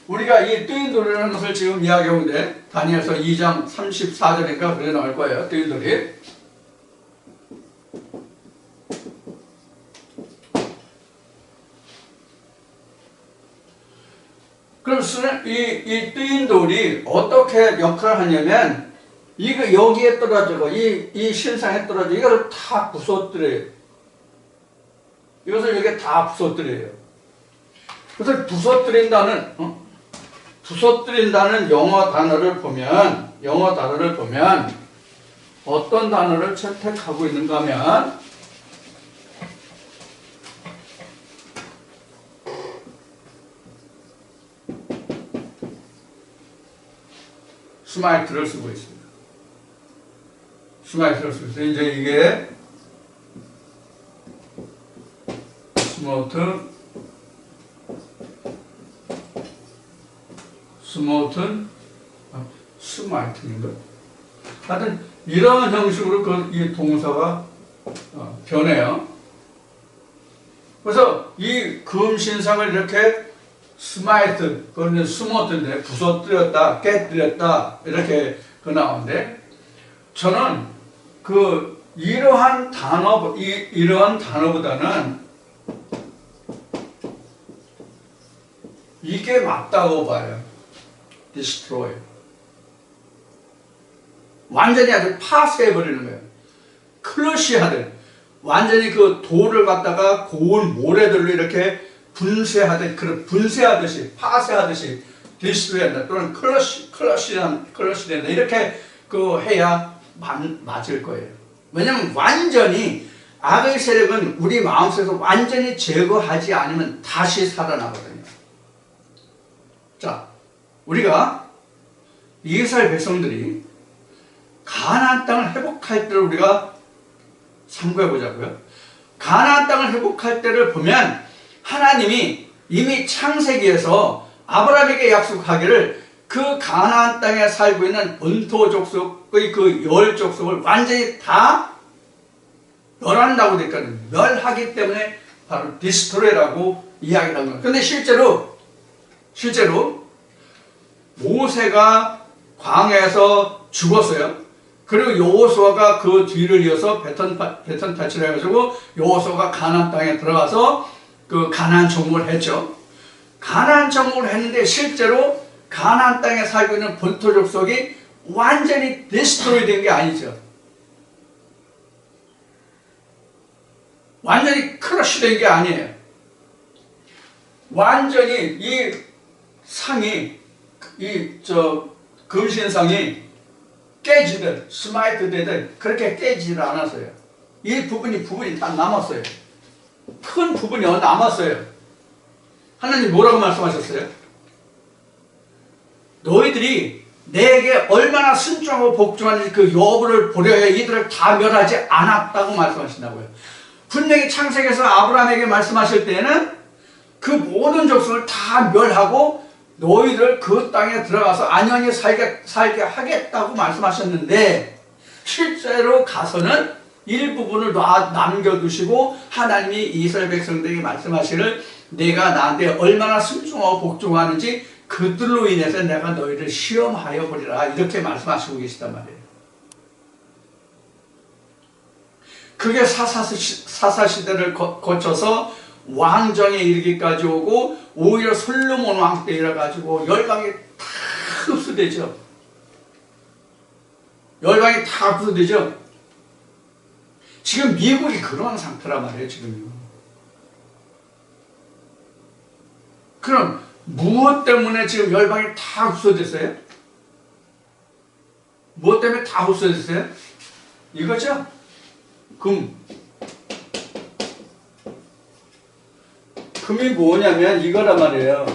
우리가 이 띠인들이라는 것을 지금 이야기하고 있는데 다니엘서 2장 34절인가 그래 나올 거예요. 띠인들이. 그래서 이 띠인돌이 어떻게 역할을 하냐면 이거 여기에 떨어지고 이 신상에 떨어지고 이걸 다 부숴뜨려요. 이것을 여기에 다 부숴뜨려요. 그래서 부숴뜨린다는 영어 단어를 보면 어떤 단어를 채택하고 있는가 하면 스마이트를 쓰고 있습니다. 스마이트를 쓰고 있어요. 이제 이게 스마이트인가? 하여튼 이런 형식으로 이 동사가 변해요. 그래서 이 금신상을 이렇게 스마이트, 그거는 스모트인데 부서뜨렸다, 깨뜨렸다 이렇게 나오는데 저는 이러한 단어보다는 이게 맞다고 봐요. destroy. 완전히 아주 파쇄해버리는 거예요. 클러시하듯 완전히 그 돌을 갖다가 고운 모래들로 이렇게 분쇄하듯이 파쇄하듯이 디스트로이한다 또는 클러시된다 이렇게 해야 맞을 거예요. 왜냐하면 완전히 악의 세력은 우리 마음속에서 완전히 제거하지 않으면 다시 살아나거든요. 자, 우리가 이스라엘 백성들이 가나안 땅을 회복할 때를 우리가 참고해 보자고요. 가나안 땅을 회복할 때를 보면 하나님이 이미 창세기에서 아브라함에게 약속하기를 그 가나안 땅에 살고 있는 본토 족속의 그 열 족속을 완전히 다 멸한다고 되어 있거든요. 멸하기 때문에 바로 디스트로이라고 이야기를 한 거예요. 그런데 실제로 모세가 광야에서 죽었어요. 그리고 여호수아가 그 뒤를 이어서 배턴 타치를 해가지고 여호수아가 가나안 땅에 들어가서 그 가나안 정복을 했죠. 가나안 정복을 했는데 실제로 가나안 땅에 살고 있는 본토 족속이 완전히 디스트로이 된 게 아니죠. 완전히 크러쉬 된 게 아니에요. 완전히 이 상이 금신상이 깨지듯 스마이트 되듯 그렇게 깨지질 않았어요. 이 부분이 딱 남았어요. 큰 부분이 남았어요. 하나님 뭐라고 말씀하셨어요? 너희들이 내게 얼마나 순종하고 복종하는지 그 여부를 보려야 이들을 다 멸하지 않았다고 말씀하신다고요. 분명히 창세기에서 아브라함에게 말씀하실 때에는 그 모든 족속을 다 멸하고 너희들 그 땅에 들어가서 안연히 살게 하겠다고 말씀하셨는데 실제로 가서는 일부분을 남겨두시고 하나님이 이스라엘 백성들에게 말씀하시를 내가 나한테 얼마나 순종하고 복종하는지 그들로 인해서 내가 너희를 시험하여 보리라 이렇게 말씀하시고 계시단 말이에요. 그게 사사시대를 거쳐서 왕정에 이르기까지 오고 오히려 솔로몬 왕 때 이래가지고 열방이 다 흡수되죠. 열방이 다 흡수되죠. 지금 미국이 그런 상태란 말이에요. 지금요. 그럼 무엇 때문에 지금 열방이 다 흡수됐어요? 무엇 때문에 다 흡수됐어요? 이거죠? 금이 뭐냐면 이거란 말이에요.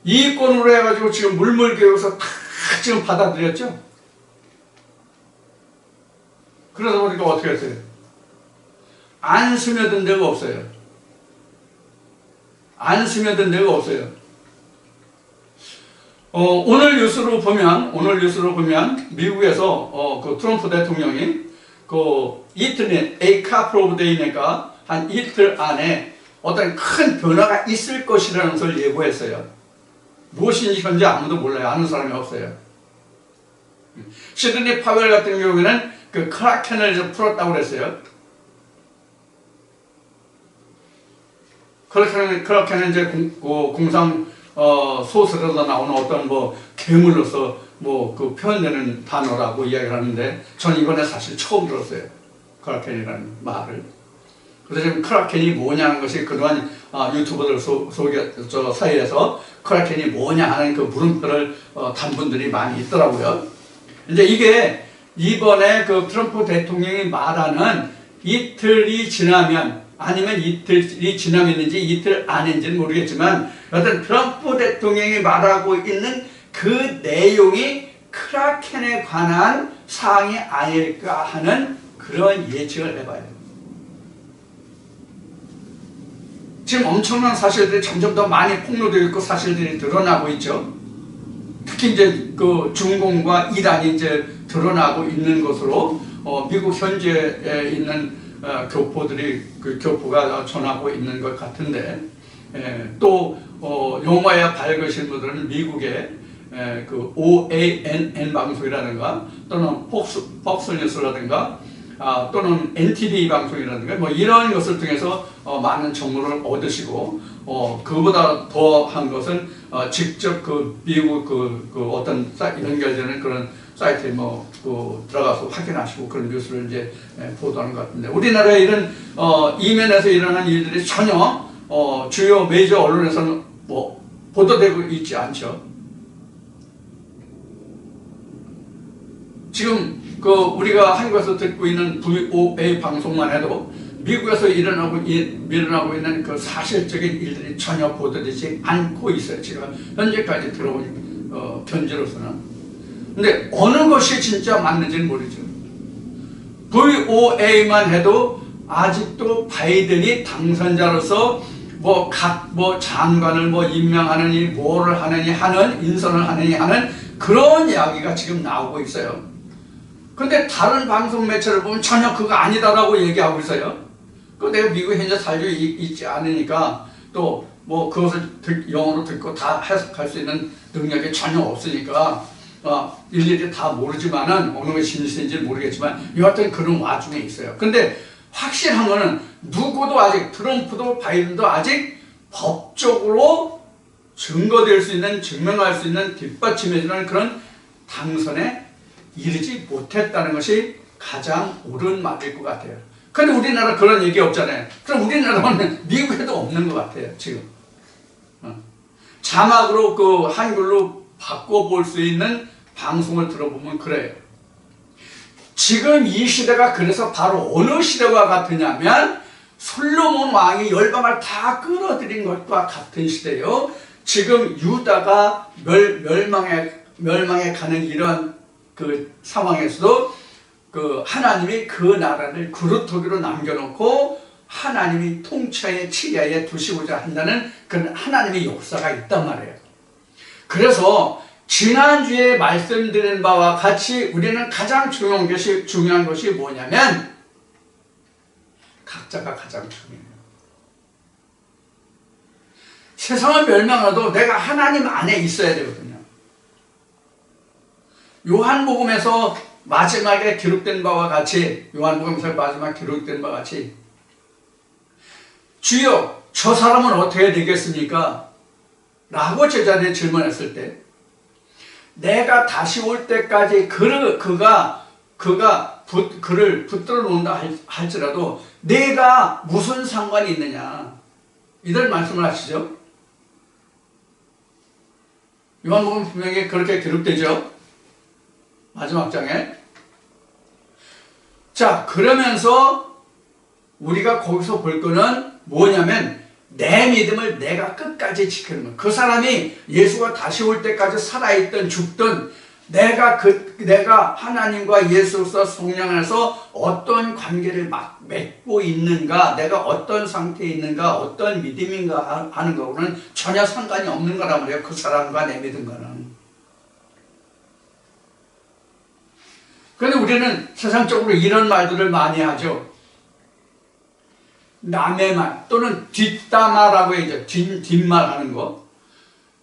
이익권으로 해가지고 지금 물물교육에서 다 지금 받아들였죠? 그러다 보니까 어떻게 했어요? 안 스며든 데가 없어요. 안 스며든 데가 없어요. 오늘 뉴스로 보면 미국에서 그 트럼프 대통령이 그 이틀에 에이카프 오브 데이니까 한 이틀 안에 어떤 큰 변화가 있을 것이라는 것을 예고했어요. 무엇인지 현재 아무도 몰라요. 아는 사람이 없어요. 시드니 파웰 같은 경우에는 그 크라켄을 풀었다고 그랬어요. 크라켄은 이제 공상 소설에서 나오는 어떤 괴물로서 그 표현되는 단어라고 이야기를 하는데 전 이번에 사실 처음 들었어요. 크라켄이라는 말을. 그래서 지금 크라켄이 뭐냐는 것이 그동안 유튜버들 사이에서 크라켄이 뭐냐 하는 그 물음표를 단 분들이 많이 있더라고요. 이제 이게 이번에 그 트럼프 대통령이 말하는 이틀이 지나면 아니면 이틀이 지나면인지 이틀 안인지는 모르겠지만 여튼 트럼프 대통령이 말하고 있는 그 내용이 크라켄에 관한 사항이 아닐까 하는 그런 예측을 해봐요. 지금 엄청난 사실들이 점점 더 많이 폭로되고 있고 사실들이 드러나고 있죠. 특히 이제 그 중공과 이란이 이제 드러나고 있는 것으로 미국 현지에 있는 교포들이 그 교포가 전하고 있는 것 같은데 또 영화에 밝으신 분들은 미국의 그 OANN 방송이라든가 또는 폭스뉴스라든가 또는 NTV 방송이라든가 이런 것을 통해서 많은 정보를 얻으시고 그보다 더한 것은 직접 그 미국 그 어떤 연결되는 그런 사이트에 들어가서 확인하시고 그런 뉴스를 이제 보도하는 것 같은데 우리나라에 이런 이면에서 일어난 일들이 전혀 주요 메이저 언론에서는 보도되고 있지 않죠. 지금 우리가 한국에서 듣고 있는 VOA 방송만 해도 미국에서 일어나고 있는 그 사실적인 일들이 전혀 보도되지 않고 있어요. 제가 현재까지 들어본 견지로서는. 근데 어느 것이 진짜 맞는지는 모르죠. VOA만 해도 아직도 바이든이 당선자로서 장관을 임명하느니 뭐를 하느니 인선을 하느니 하는 그런 이야기가 지금 나오고 있어요. 근데 다른 방송 매체를 보면 전혀 그거 아니다라고 얘기하고 있어요. 내가 미국에 현재 살고 있지 않으니까 또 그것을 영어로 듣고 다 해석할 수 있는 능력이 전혀 없으니까 일일이 다 모르지만은 어느 것이 진실인지는 모르겠지만 여하튼 그런 와중에 있어요. 근데 확실한 거는 누구도 아직 트럼프도 바이든도 아직 법적으로 증거될 수 있는 증명할 수 있는 뒷받침해주는 그런 당선에 이르지 못했다는 것이 가장 옳은 말일 것 같아요. 근데 우리나라 그런 얘기 없잖아요. 그럼 우리나라는 미국에도 없는 것 같아요. 지금 자막으로 한글로 바꿔볼 수 있는 방송을 들어보면 그래요. 지금 이 시대가 그래서 바로 어느 시대와 같으냐면 솔로몬 왕이 열방을 다 끌어들인 것과 같은 시대요. 지금 유다가 멸망에 가는 이런 그 상황에서도 하나님이 그 나라를 그루터기로 남겨놓고 하나님이 통치하에 치리하에 두시고자 한다는 그런 하나님의 역사가 있단 말이에요. 그래서 지난주에 말씀드린 바와 같이 우리는 가장 중요한 것이 뭐냐면 각자가 가장 중요해요. 세상은 멸망해도 내가 하나님 안에 있어야 되거든요. 요한복음에서 마지막에 기록된 바와 같이 주여 저 사람은 어떻게 되겠습니까? 라고 제자들이 질문했을 때 내가 다시 올 때까지 그를 붙들어 놓는다 할지라도 내가 무슨 상관이 있느냐 이들 말씀을 하시죠. 요한복음 분명히 그렇게 기록되죠. 마지막 장에. 자, 그러면서 우리가 거기서 볼 거는 뭐냐면 내 믿음을 내가 끝까지 지키는 것. 그 사람이 예수가 다시 올 때까지 살아있든 죽든 내가 하나님과 예수로서 성령 안에서 어떤 관계를 맺고 있는가, 내가 어떤 상태에 있는가, 어떤 믿음인가 하는 거고는 전혀 상관이 없는 거란 말이에요. 그 사람과 내 믿음과는. 그런데 우리는 세상적으로 이런 말들을 많이 하죠. 남의 말 또는 뒷담화라고 해야죠. 뒷말 하는 거.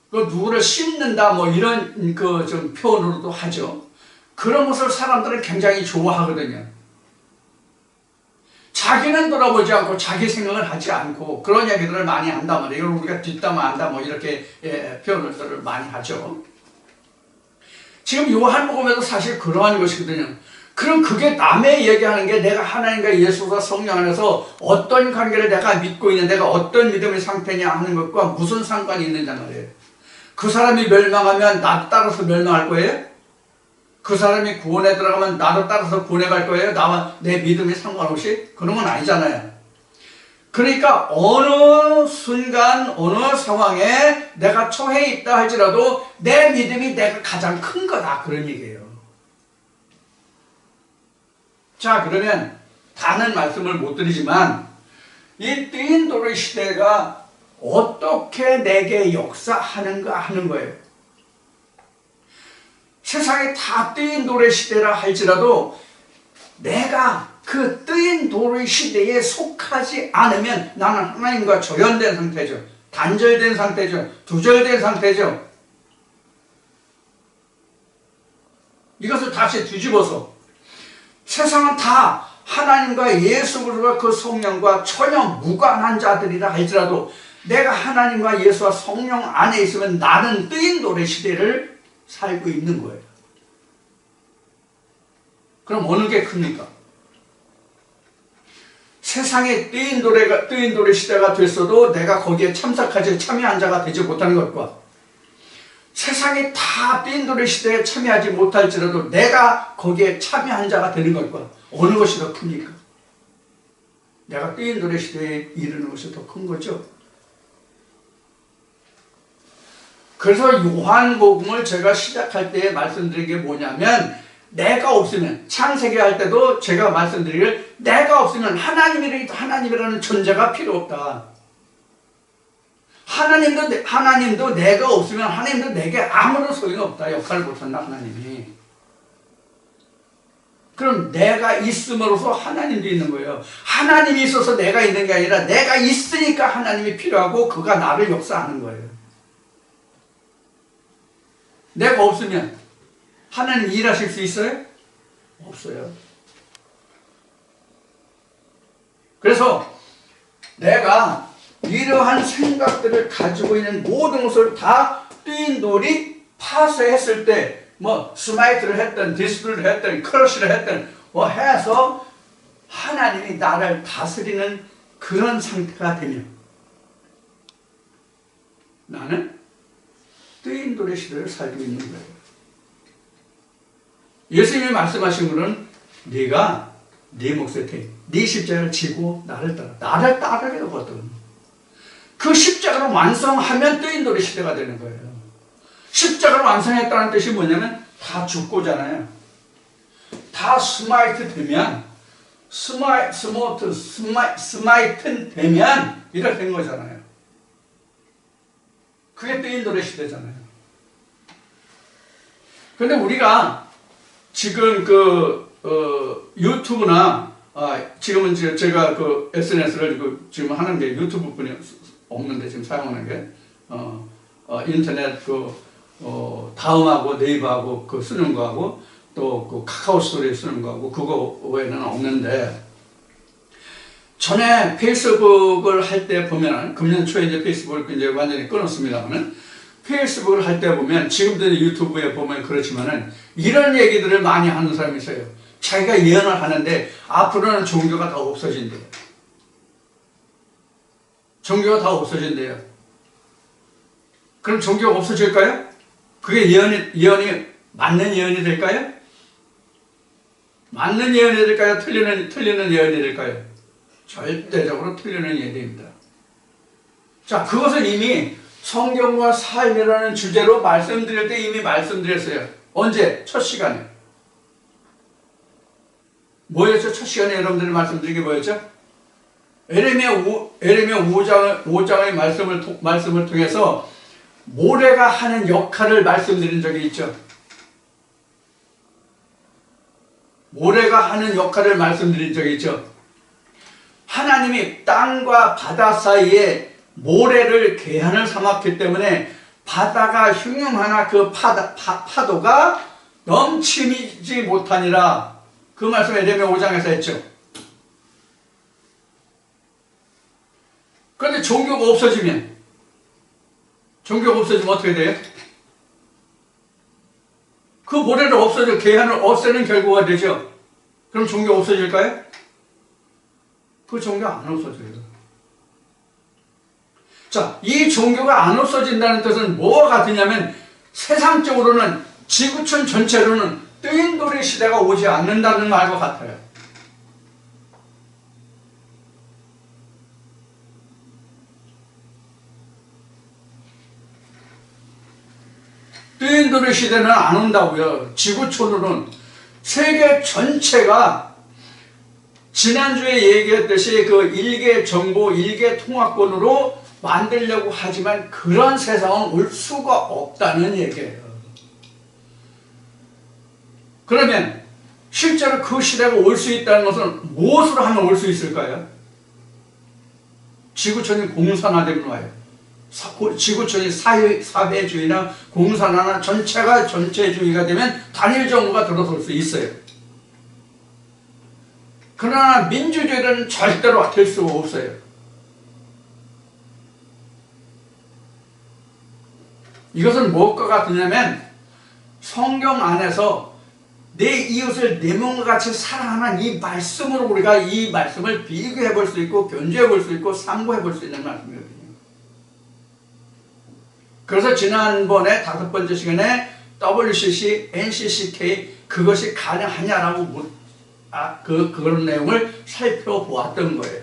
그 누구를 씹는다 뭐 이런 그 좀 표현으로도 하죠. 그런 것을 사람들은 굉장히 좋아하거든요. 자기는 돌아보지 않고 자기 생각을 하지 않고 그런 얘기들을 많이 한단 말이에요. 이걸 우리가 뒷담화한다 뭐 이렇게 표현을 많이 하죠. 지금 요한복음에도 사실 그러한 것이거든요. 그럼 그게 남의 얘기하는 게 내가 하나님과 예수와 성령 안에서 어떤 관계를 내가 믿고 있는 내가 어떤 믿음의 상태냐 하는 것과 무슨 상관이 있느냐 말이에요. 그 사람이 멸망하면 나도 따라서 멸망할 거예요? 그 사람이 구원에 들어가면 나도 따라서 구원에 갈 거예요? 나와 내 믿음이 상관없이? 그런 건 아니잖아요. 그러니까 어느 순간 어느 상황에 내가 처해 있다 할지라도 내 믿음이 내가 가장 큰 거다 그런 얘기예요. 자, 그러면 다는 말씀을 못 드리지만 이 뜨인 돌의 시대가 어떻게 내게 역사하는가 하는 거예요. 세상에 다 뜨인 돌의 시대라 할지라도 내가 그 뜨인 돌의 시대에 속하지 않으면 나는 하나님과 조연된 상태죠. 단절된 상태죠. 두절된 상태죠. 이것을 다시 뒤집어서 세상은 다 하나님과 예수 그리스도와 그 성령과 전혀 무관한 자들이라 할지라도 내가 하나님과 예수와 성령 안에 있으면 나는 뜨인 돌의 시대를 살고 있는 거예요. 그럼 어느 게 큽니까? 세상에 뜨인 돌의 시대가 됐어도 내가 거기에 참여한 자가 되지 못하는 것과 세상에 다 뜨인 돌의 시대에 참여하지 못할지라도 내가 거기에 참여한 자가 되는 것과 어느 것이 더 큽니까? 내가 뜨인 돌의 시대에 이르는 것이 더 큰 거죠. 그래서 요한복음을 제가 시작할 때 말씀드린 게 뭐냐면 내가 없으면 창세기 할 때도 제가 말씀드리길 내가 없으면 하나님이라는 존재가 필요 없다. 하나님도 내가 없으면 하나님도 내게 아무런 소용이 없다. 역할을 못한다 하나님이. 그럼 내가 있음으로써 하나님도 있는 거예요. 하나님이 있어서 내가 있는 게 아니라 내가 있으니까 하나님이 필요하고 그가 나를 역사하는 거예요. 내가 없으면 하나님 일하실 수 있어요? 없어요. 그래서 내가 이러한 생각들을 가지고 있는 모든 것을 다 뜨인 돌이 파쇄했을 때 뭐 스마이트를 했든 디스플을 했든 크러쉬를 했든 뭐 해서 하나님이 나를 다스리는 그런 상태가 되면 나는 뜨인 돌의 시대를 살고 있는 거예요. 예수님이 말씀하신 것은 네가 네 몫에 네 십자가를 지고 나를 따르려거든. 그 십자가를 완성하면 뜨인 돌의 시대가 되는 거예요. 십자가를 완성했다는 뜻이 뭐냐면 다 죽고잖아요. 다 스마이트 되면 스마이튼 되면 이렇게 된 거잖아요. 그게 뜨인 돌의 시대잖아요. 근데 우리가 지금 유튜브나, 지금은 제가 SNS를 지금 하는 게 유튜브뿐이 없는데, 지금 사용하는 게, 인터넷 다음하고 네이버하고 쓰는 거하고, 또 카카오 스토리 쓰는 거하고, 그거 외에는 없는데, 전에 페이스북을 할 때 보면, 금년 초에 이제 페이스북을 이제 완전히 끊었습니다만은, 페이스북을 할 때 보면, 지금도 유튜브에 보면 그렇지만은, 이런 얘기들을 많이 하는 사람이 있어요. 자기가 예언을 하는데, 앞으로는 종교가 다 없어진대요. 종교가 다 없어진대요. 그럼 종교가 없어질까요? 그게 예언이 맞는 예언이 될까요? 맞는 예언이 될까요? 틀리는 예언이 될까요? 절대적으로 틀리는 예언입니다. 자, 그것을 이미 성경과 삶이라는 주제로 말씀드릴 때 이미 말씀드렸어요. 언제? 첫 시간에. 뭐였죠? 첫 시간에 여러분들이 말씀드린 게 뭐였죠? 에레미야 5장의 말씀을 통해서 모래가 하는 역할을 말씀드린 적이 있죠. 모래가 하는 역할을 말씀드린 적이 있죠. 하나님이 땅과 바다 사이에 모래를 계한을 삼았기 때문에 바다가 흉흉하나 그 파도가 넘치지 못하니라. 그 말씀 에레미야 5장에서 했죠. 그런데 종교가 없어지면 어떻게 돼요? 그 모래를 계한을 없애는 결과가 되죠. 그럼 종교가 없어질까요? 그 종교 안 없어져요. 자, 이 종교가 안 없어진다는 뜻은 뭐와 같으냐면 세상적으로는 지구촌 전체로는 뜨인돌이 시대가 오지 않는다는 말과 같아요. 뜨인돌이 시대는 안 온다고요. 지구촌으로는 세계 전체가 지난주에 얘기했듯이 그 일개 정보, 일개 통화권으로 만들려고 하지만 그런 세상은 올 수가 없다는 얘기예요. 그러면 실제로 그 시대가 올 수 있다는 것은 무엇으로 하면 올 수 있을까요? 지구촌이 공산화되면 와요. 지구촌이 사회주의나 공산화나 전체가 전체주의가 되면 단일 정부가 들어설 수 있어요. 그러나 민주주의는 절대로 될 수가 없어요. 이것은 무엇과 같으냐면 성경 안에서 내 이웃을 내 몸과 같이 사랑하는 이 말씀으로 우리가 이 말씀을 비교해 볼 수 있고 견주해 볼 수 있고 상고해 볼 수 있는 말씀이거든요. 그래서 지난번에 5번째 시간에 WCC, NCCK 그것이 가능하냐라고 그런 내용을 살펴보았던 거예요.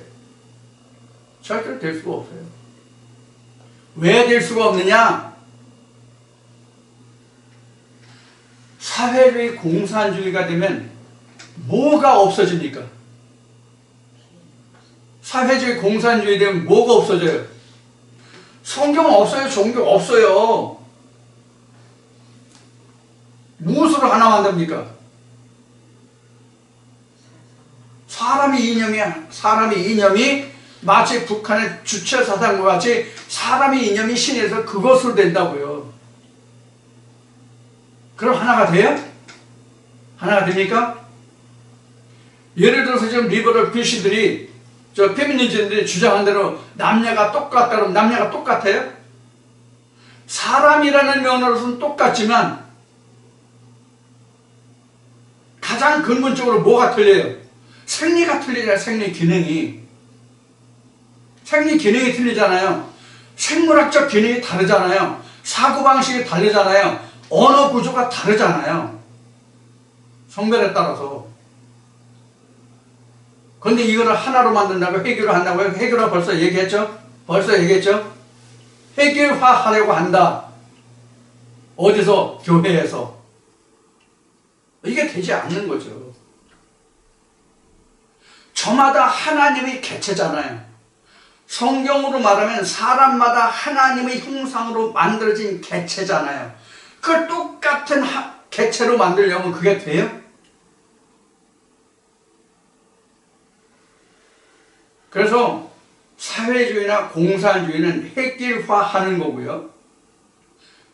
절대로 될 수가 없어요. 왜 될 수가 없느냐? 사회주의 공산주의가 되면 뭐가 없어집니까? 사회주의 공산주의 되면 뭐가 없어져요? 성경 없어요. 종교 없어요. 무엇으로 하나 만듭니까? 사람의 이념이 마치 북한의 주체사상과 같이 사람의 이념이 신에서 그것으로 된다고요. 그럼 하나가 돼요? 하나가 됩니까? 예를 들어서 지금 리버럴 PC들이 페미니즘들이 주장한 대로 남녀가 똑같다 그러면 남녀가 똑같아요? 사람이라는 면으로서는 똑같지만 가장 근본적으로 뭐가 틀려요? 생리가 틀리잖아요. 생리 기능이 틀리잖아요. 생물학적 기능이 다르잖아요. 사고방식이 다르잖아요. 언어 구조가 다르잖아요. 성별에 따라서. 그런데 이거를 하나로 만든다고 해결을 한다고요? 해결화 벌써 얘기했죠? 해결화하려고 한다. 어디서? 교회에서. 이게 되지 않는 거죠. 저마다 하나님의 개체잖아요. 성경으로 말하면 사람마다 하나님의 형상으로 만들어진 개체잖아요. 그 똑같은 객체로 만들려면 그게 돼요? 그래서 사회주의나 공산주의는 획일화하는 거고요.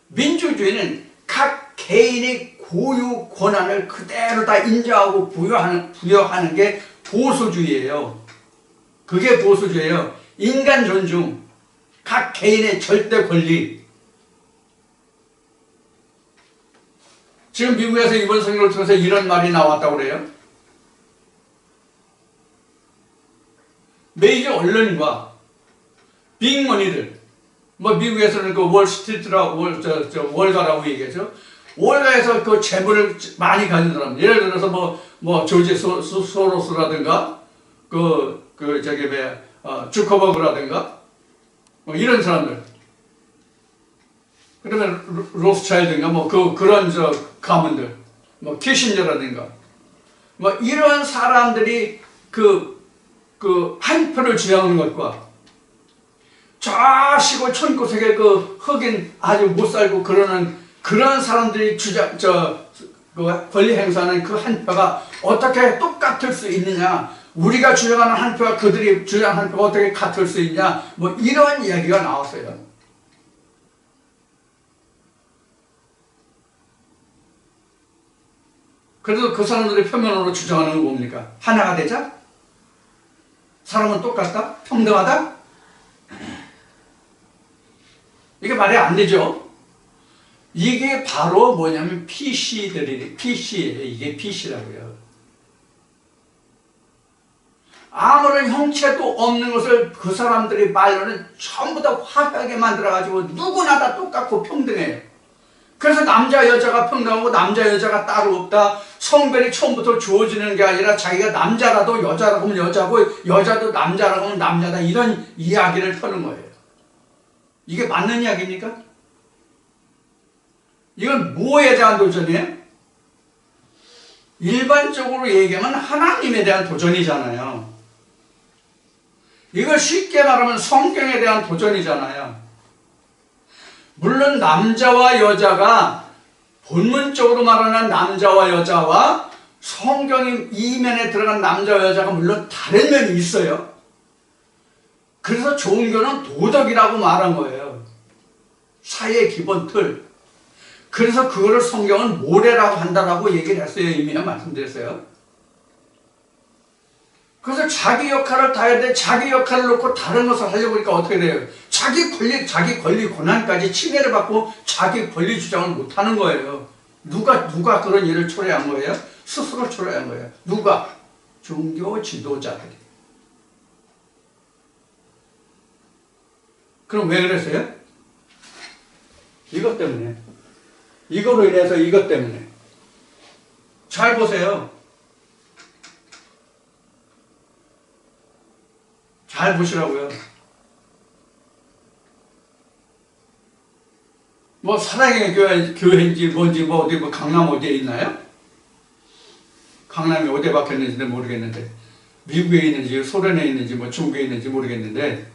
민주주의는 각 개인의 고유 권한을 그대로 다 인정하고 부여하는 게 보수주의예요. 그게 보수주의예요. 인간 존중, 각 개인의 절대 권리. 지금 미국에서 이번 선거를 통해서 이런 말이 나왔다고 그래요. 메이저 언론과 빅머니들, 뭐 미국에서는 그 월스트리트라고 월가라고 얘기하죠. 월가에서 그 재물을 많이 가진 사람, 예를 들어서 뭐 조지 소로스라든가 주커버그라든가 뭐 이런 사람들, 그러면 로스차일드인가 그런 가문들, 뭐 키신저라든가 뭐 이런 사람들이 한 표를 주장하는 것과 저 시골 천구석에 그 흑인 아주 못 살고 그런 사람들이 권리 행사하는 그 한 표가 어떻게 똑같을 수 있느냐, 우리가 주장하는 한 표와 그들이 주장하는 한 표가 어떻게 같을 수 있냐, 뭐 이런 이야기가 나왔어요. 그래서 그 사람들이 표면으로 주장하는 건 뭡니까? 하나가 되자? 사람은 똑같다? 평등하다? 이게 말이 안 되죠. 이게 바로 뭐냐면 PC예요. 이게 PC라고요. 아무런 형체도 없는 것을 그 사람들이 말로는 전부 다 화려하게 만들어가지고 누구나 다 똑같고 평등해요. 그래서 남자 여자가 평등하고 남자 여자가 따로 없다. 성별이 처음부터 주어지는 게 아니라 자기가 남자라도 여자라고 하면 여자고 여자도 남자라고 하면 남자다. 이런 이야기를 펴는 거예요. 이게 맞는 이야기입니까? 이건 뭐에 대한 도전이에요? 일반적으로 얘기하면 하나님에 대한 도전이잖아요. 이걸 쉽게 말하면 성경에 대한 도전이잖아요. 물론 남자와 여자가 본문적으로 말하는 남자와 여자와 성경의 이면에 들어간 남자와 여자가 물론 다른 면이 있어요. 그래서 종교는 도덕이라고 말한 거예요. 사회의 기본 틀. 그래서 그거를 성경은 모래라고 한다라고 얘기를 했어요. 이미 말씀드렸어요. 그래서 자기 역할을 다 해야 돼. 자기 역할을 놓고 다른 것을 하려고 하니까 어떻게 돼요? 자기 권리, 권한까지 침해를 받고 자기 권리 주장을 못하는 거예요. 누가 그런 일을 초래한 거예요? 스스로 초래한 거예요. 누가? 종교 지도자들이. 그럼 왜 그랬어요? 이것 때문에. 이거로 인해서 이것 때문에. 잘 보세요. 잘 보시라고요. 뭐 사랑의 교회인지 뭔지 어디 강남 어디에 있나요? 강남이 어디에 박혔는지는 모르겠는데 미국에 있는지 소련에 있는지 중국에 있는지 모르겠는데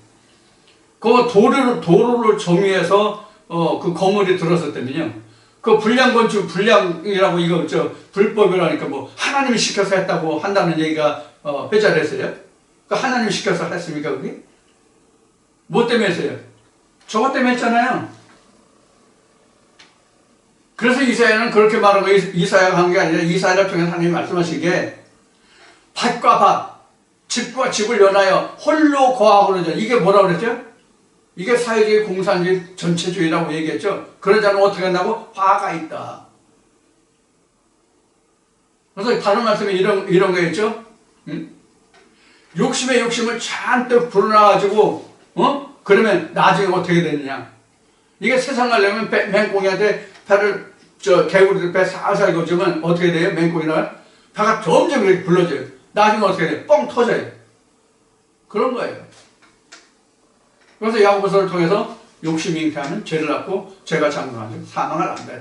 그 도로를 정의해서 그 건물이 들었었다면요. 그 불량 건축 불량이라고 이거 불법이라니까 하나님이 시켜서 했다고 한다는 얘기가 회자를 했어요. 그 하나님이 시켜서 했습니까 그게? 뭐 때문에 했어요? 저것 때문에 했잖아요. 그래서 이사야는 그렇게 말하고 이사야가 한 게 아니라 이사야를 통해서 하나님이 말씀하신 게 밭과 밭, 집과 집을 연하여 홀로 거하고 그러죠. 이게 뭐라고 그랬죠? 이게 사회주의 공산주의 전체주의라고 얘기했죠. 그러지 않으면 어떻게 한다고? 화가 있다. 그래서 다른 말씀에 이런 거였죠. 욕심에 욕심을 잔뜩 불어넣어가지고 그러면 나중에 어떻게 되느냐. 이게 세상 가려면 맹꽁이한테 배를 개구리들 배 살살 거주면 어떻게 돼요? 맹꽁이는 배가 점점 이렇게 불러져요. 나중에 어떻게 돼요? 뻥 터져요. 그런 거예요. 그래서 야고보서를 통해서 욕심이 잉태하면 죄를 낳고 죄가 장성하면 사망을 안다.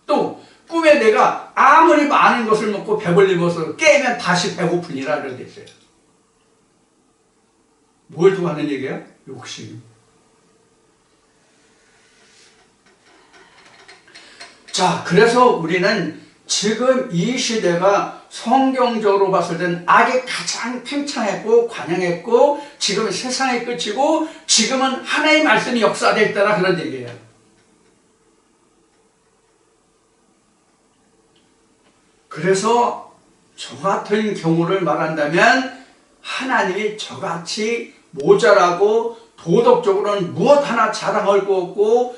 또 꿈에 내가 아무리 많은 것을 먹고 배불리면서 깨면 다시 배고프니라 이런 데 있어요. 뭘 두고 하는 얘기야? 욕심. 자, 그래서 우리는 지금 이 시대가 성경적으로 봤을 땐 악이 가장 팽창했고 관영했고 지금 세상의 끝이고 지금은 하나의 말씀이 역사될 때라 그런 얘기예요. 그래서 저 같은 경우를 말한다면 하나님이 저같이 모자라고 도덕적으로는 무엇 하나 자랑할 거 없고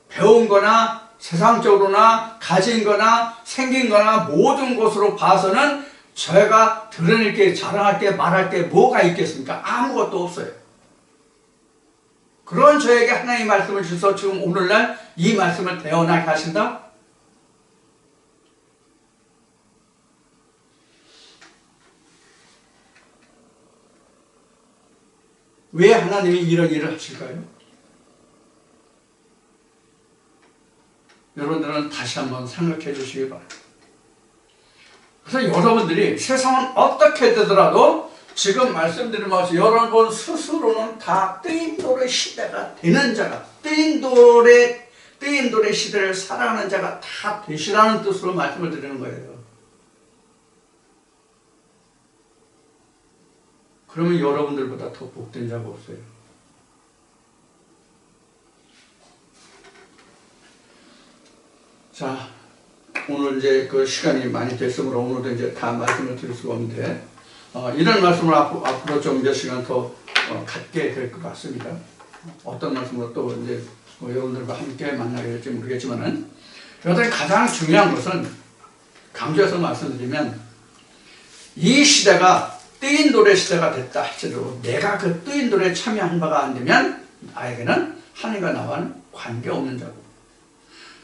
배운 거나 세상적으로나 가진 거나 생긴 거나 모든 것으로 봐서는 제가 드러낼 게 자랑할 게 말할 게 뭐가 있겠습니까? 아무것도 없어요. 그런 저에게 하나님의 말씀을 주셔서 지금 오늘날 이 말씀을 대언하게 하신다? 왜 하나님이 이런 일을 하실까요? 여러분들은 다시 한번 생각해 주시기 바랍니다. 그래서 여러분들이 세상은 어떻게 되더라도 지금 말씀드린 것처럼 여러분 스스로는 다 뜨인돌의 시대가 되는 자가 뜨인돌의 시대를 살아가는 자가 다 되시라는 뜻으로 말씀을 드리는 거예요. 그러면 여러분들보다 더 복된 자가 없어요. 자, 오늘 이제 그 시간이 많이 됐으므로 오늘도 이제 다 말씀을 드릴 수가 없는데, 이런 말씀을 앞으로 좀 몇 시간 더 갖게 될 것 같습니다. 어떤 말씀으로 또 이제 여러분들과 함께 만나게 될지 모르겠지만은, 여러분 가장 중요한 것은 강조해서 말씀드리면, 이 시대가 뜨인 돌의 시대가 됐다 할지라도 내가 그 뜨인 돌에 참여한 바가 안 되면 나에게는 하나님과 나와는 관계없는 자고,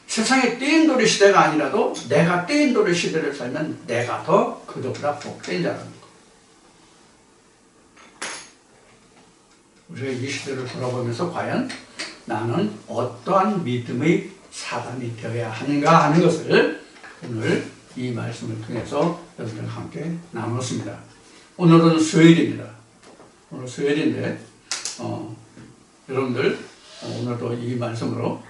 세상에 뜨인 돌의 시대가 아니라도 내가 뜨인 돌의 시대를 살면 내가 더 그들보다 복된 자라는 거. 우리가 이 시대를 돌아보면서 과연 나는 어떠한 믿음의 사람이 되어야 하는가 하는 것을 오늘 이 말씀을 통해서 여러분들과 함께 나눴습니다. 오늘은 수요일입니다. 오늘 수요일인데 여러분들 오늘도 이 말씀으로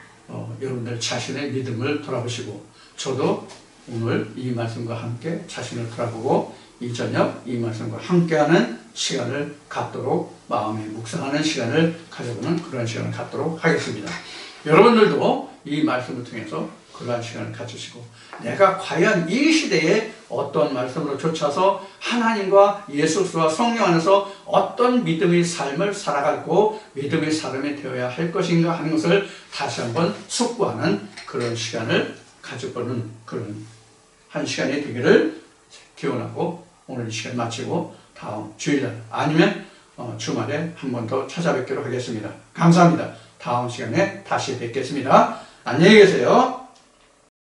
여러분들 자신의 믿음을 돌아보시고 저도 오늘 이 말씀과 함께 자신을 돌아보고 이 저녁 이 말씀과 함께하는 시간을 갖도록 마음에 묵상하는 시간을 가져보는 그런 시간을 갖도록 하겠습니다. 여러분들도 이 말씀을 통해서 그러한 시간을 가지시고 내가 과연 이 시대에 어떤 말씀으로 쫓아서 하나님과 예수 그리스도와 성령 안에서 어떤 믿음의 삶을 살아가고 믿음의 사람이 되어야 할 것인가 하는 것을 다시 한번 숙고하는 그런 시간을 가져보는 그런 한 시간이 되기를 기원하고 오늘 이 시간 마치고 다음 주일 아니면 주말에 한 번 더 찾아뵙기로 하겠습니다. 감사합니다. 다음 시간에 다시 뵙겠습니다. 안녕히 계세요.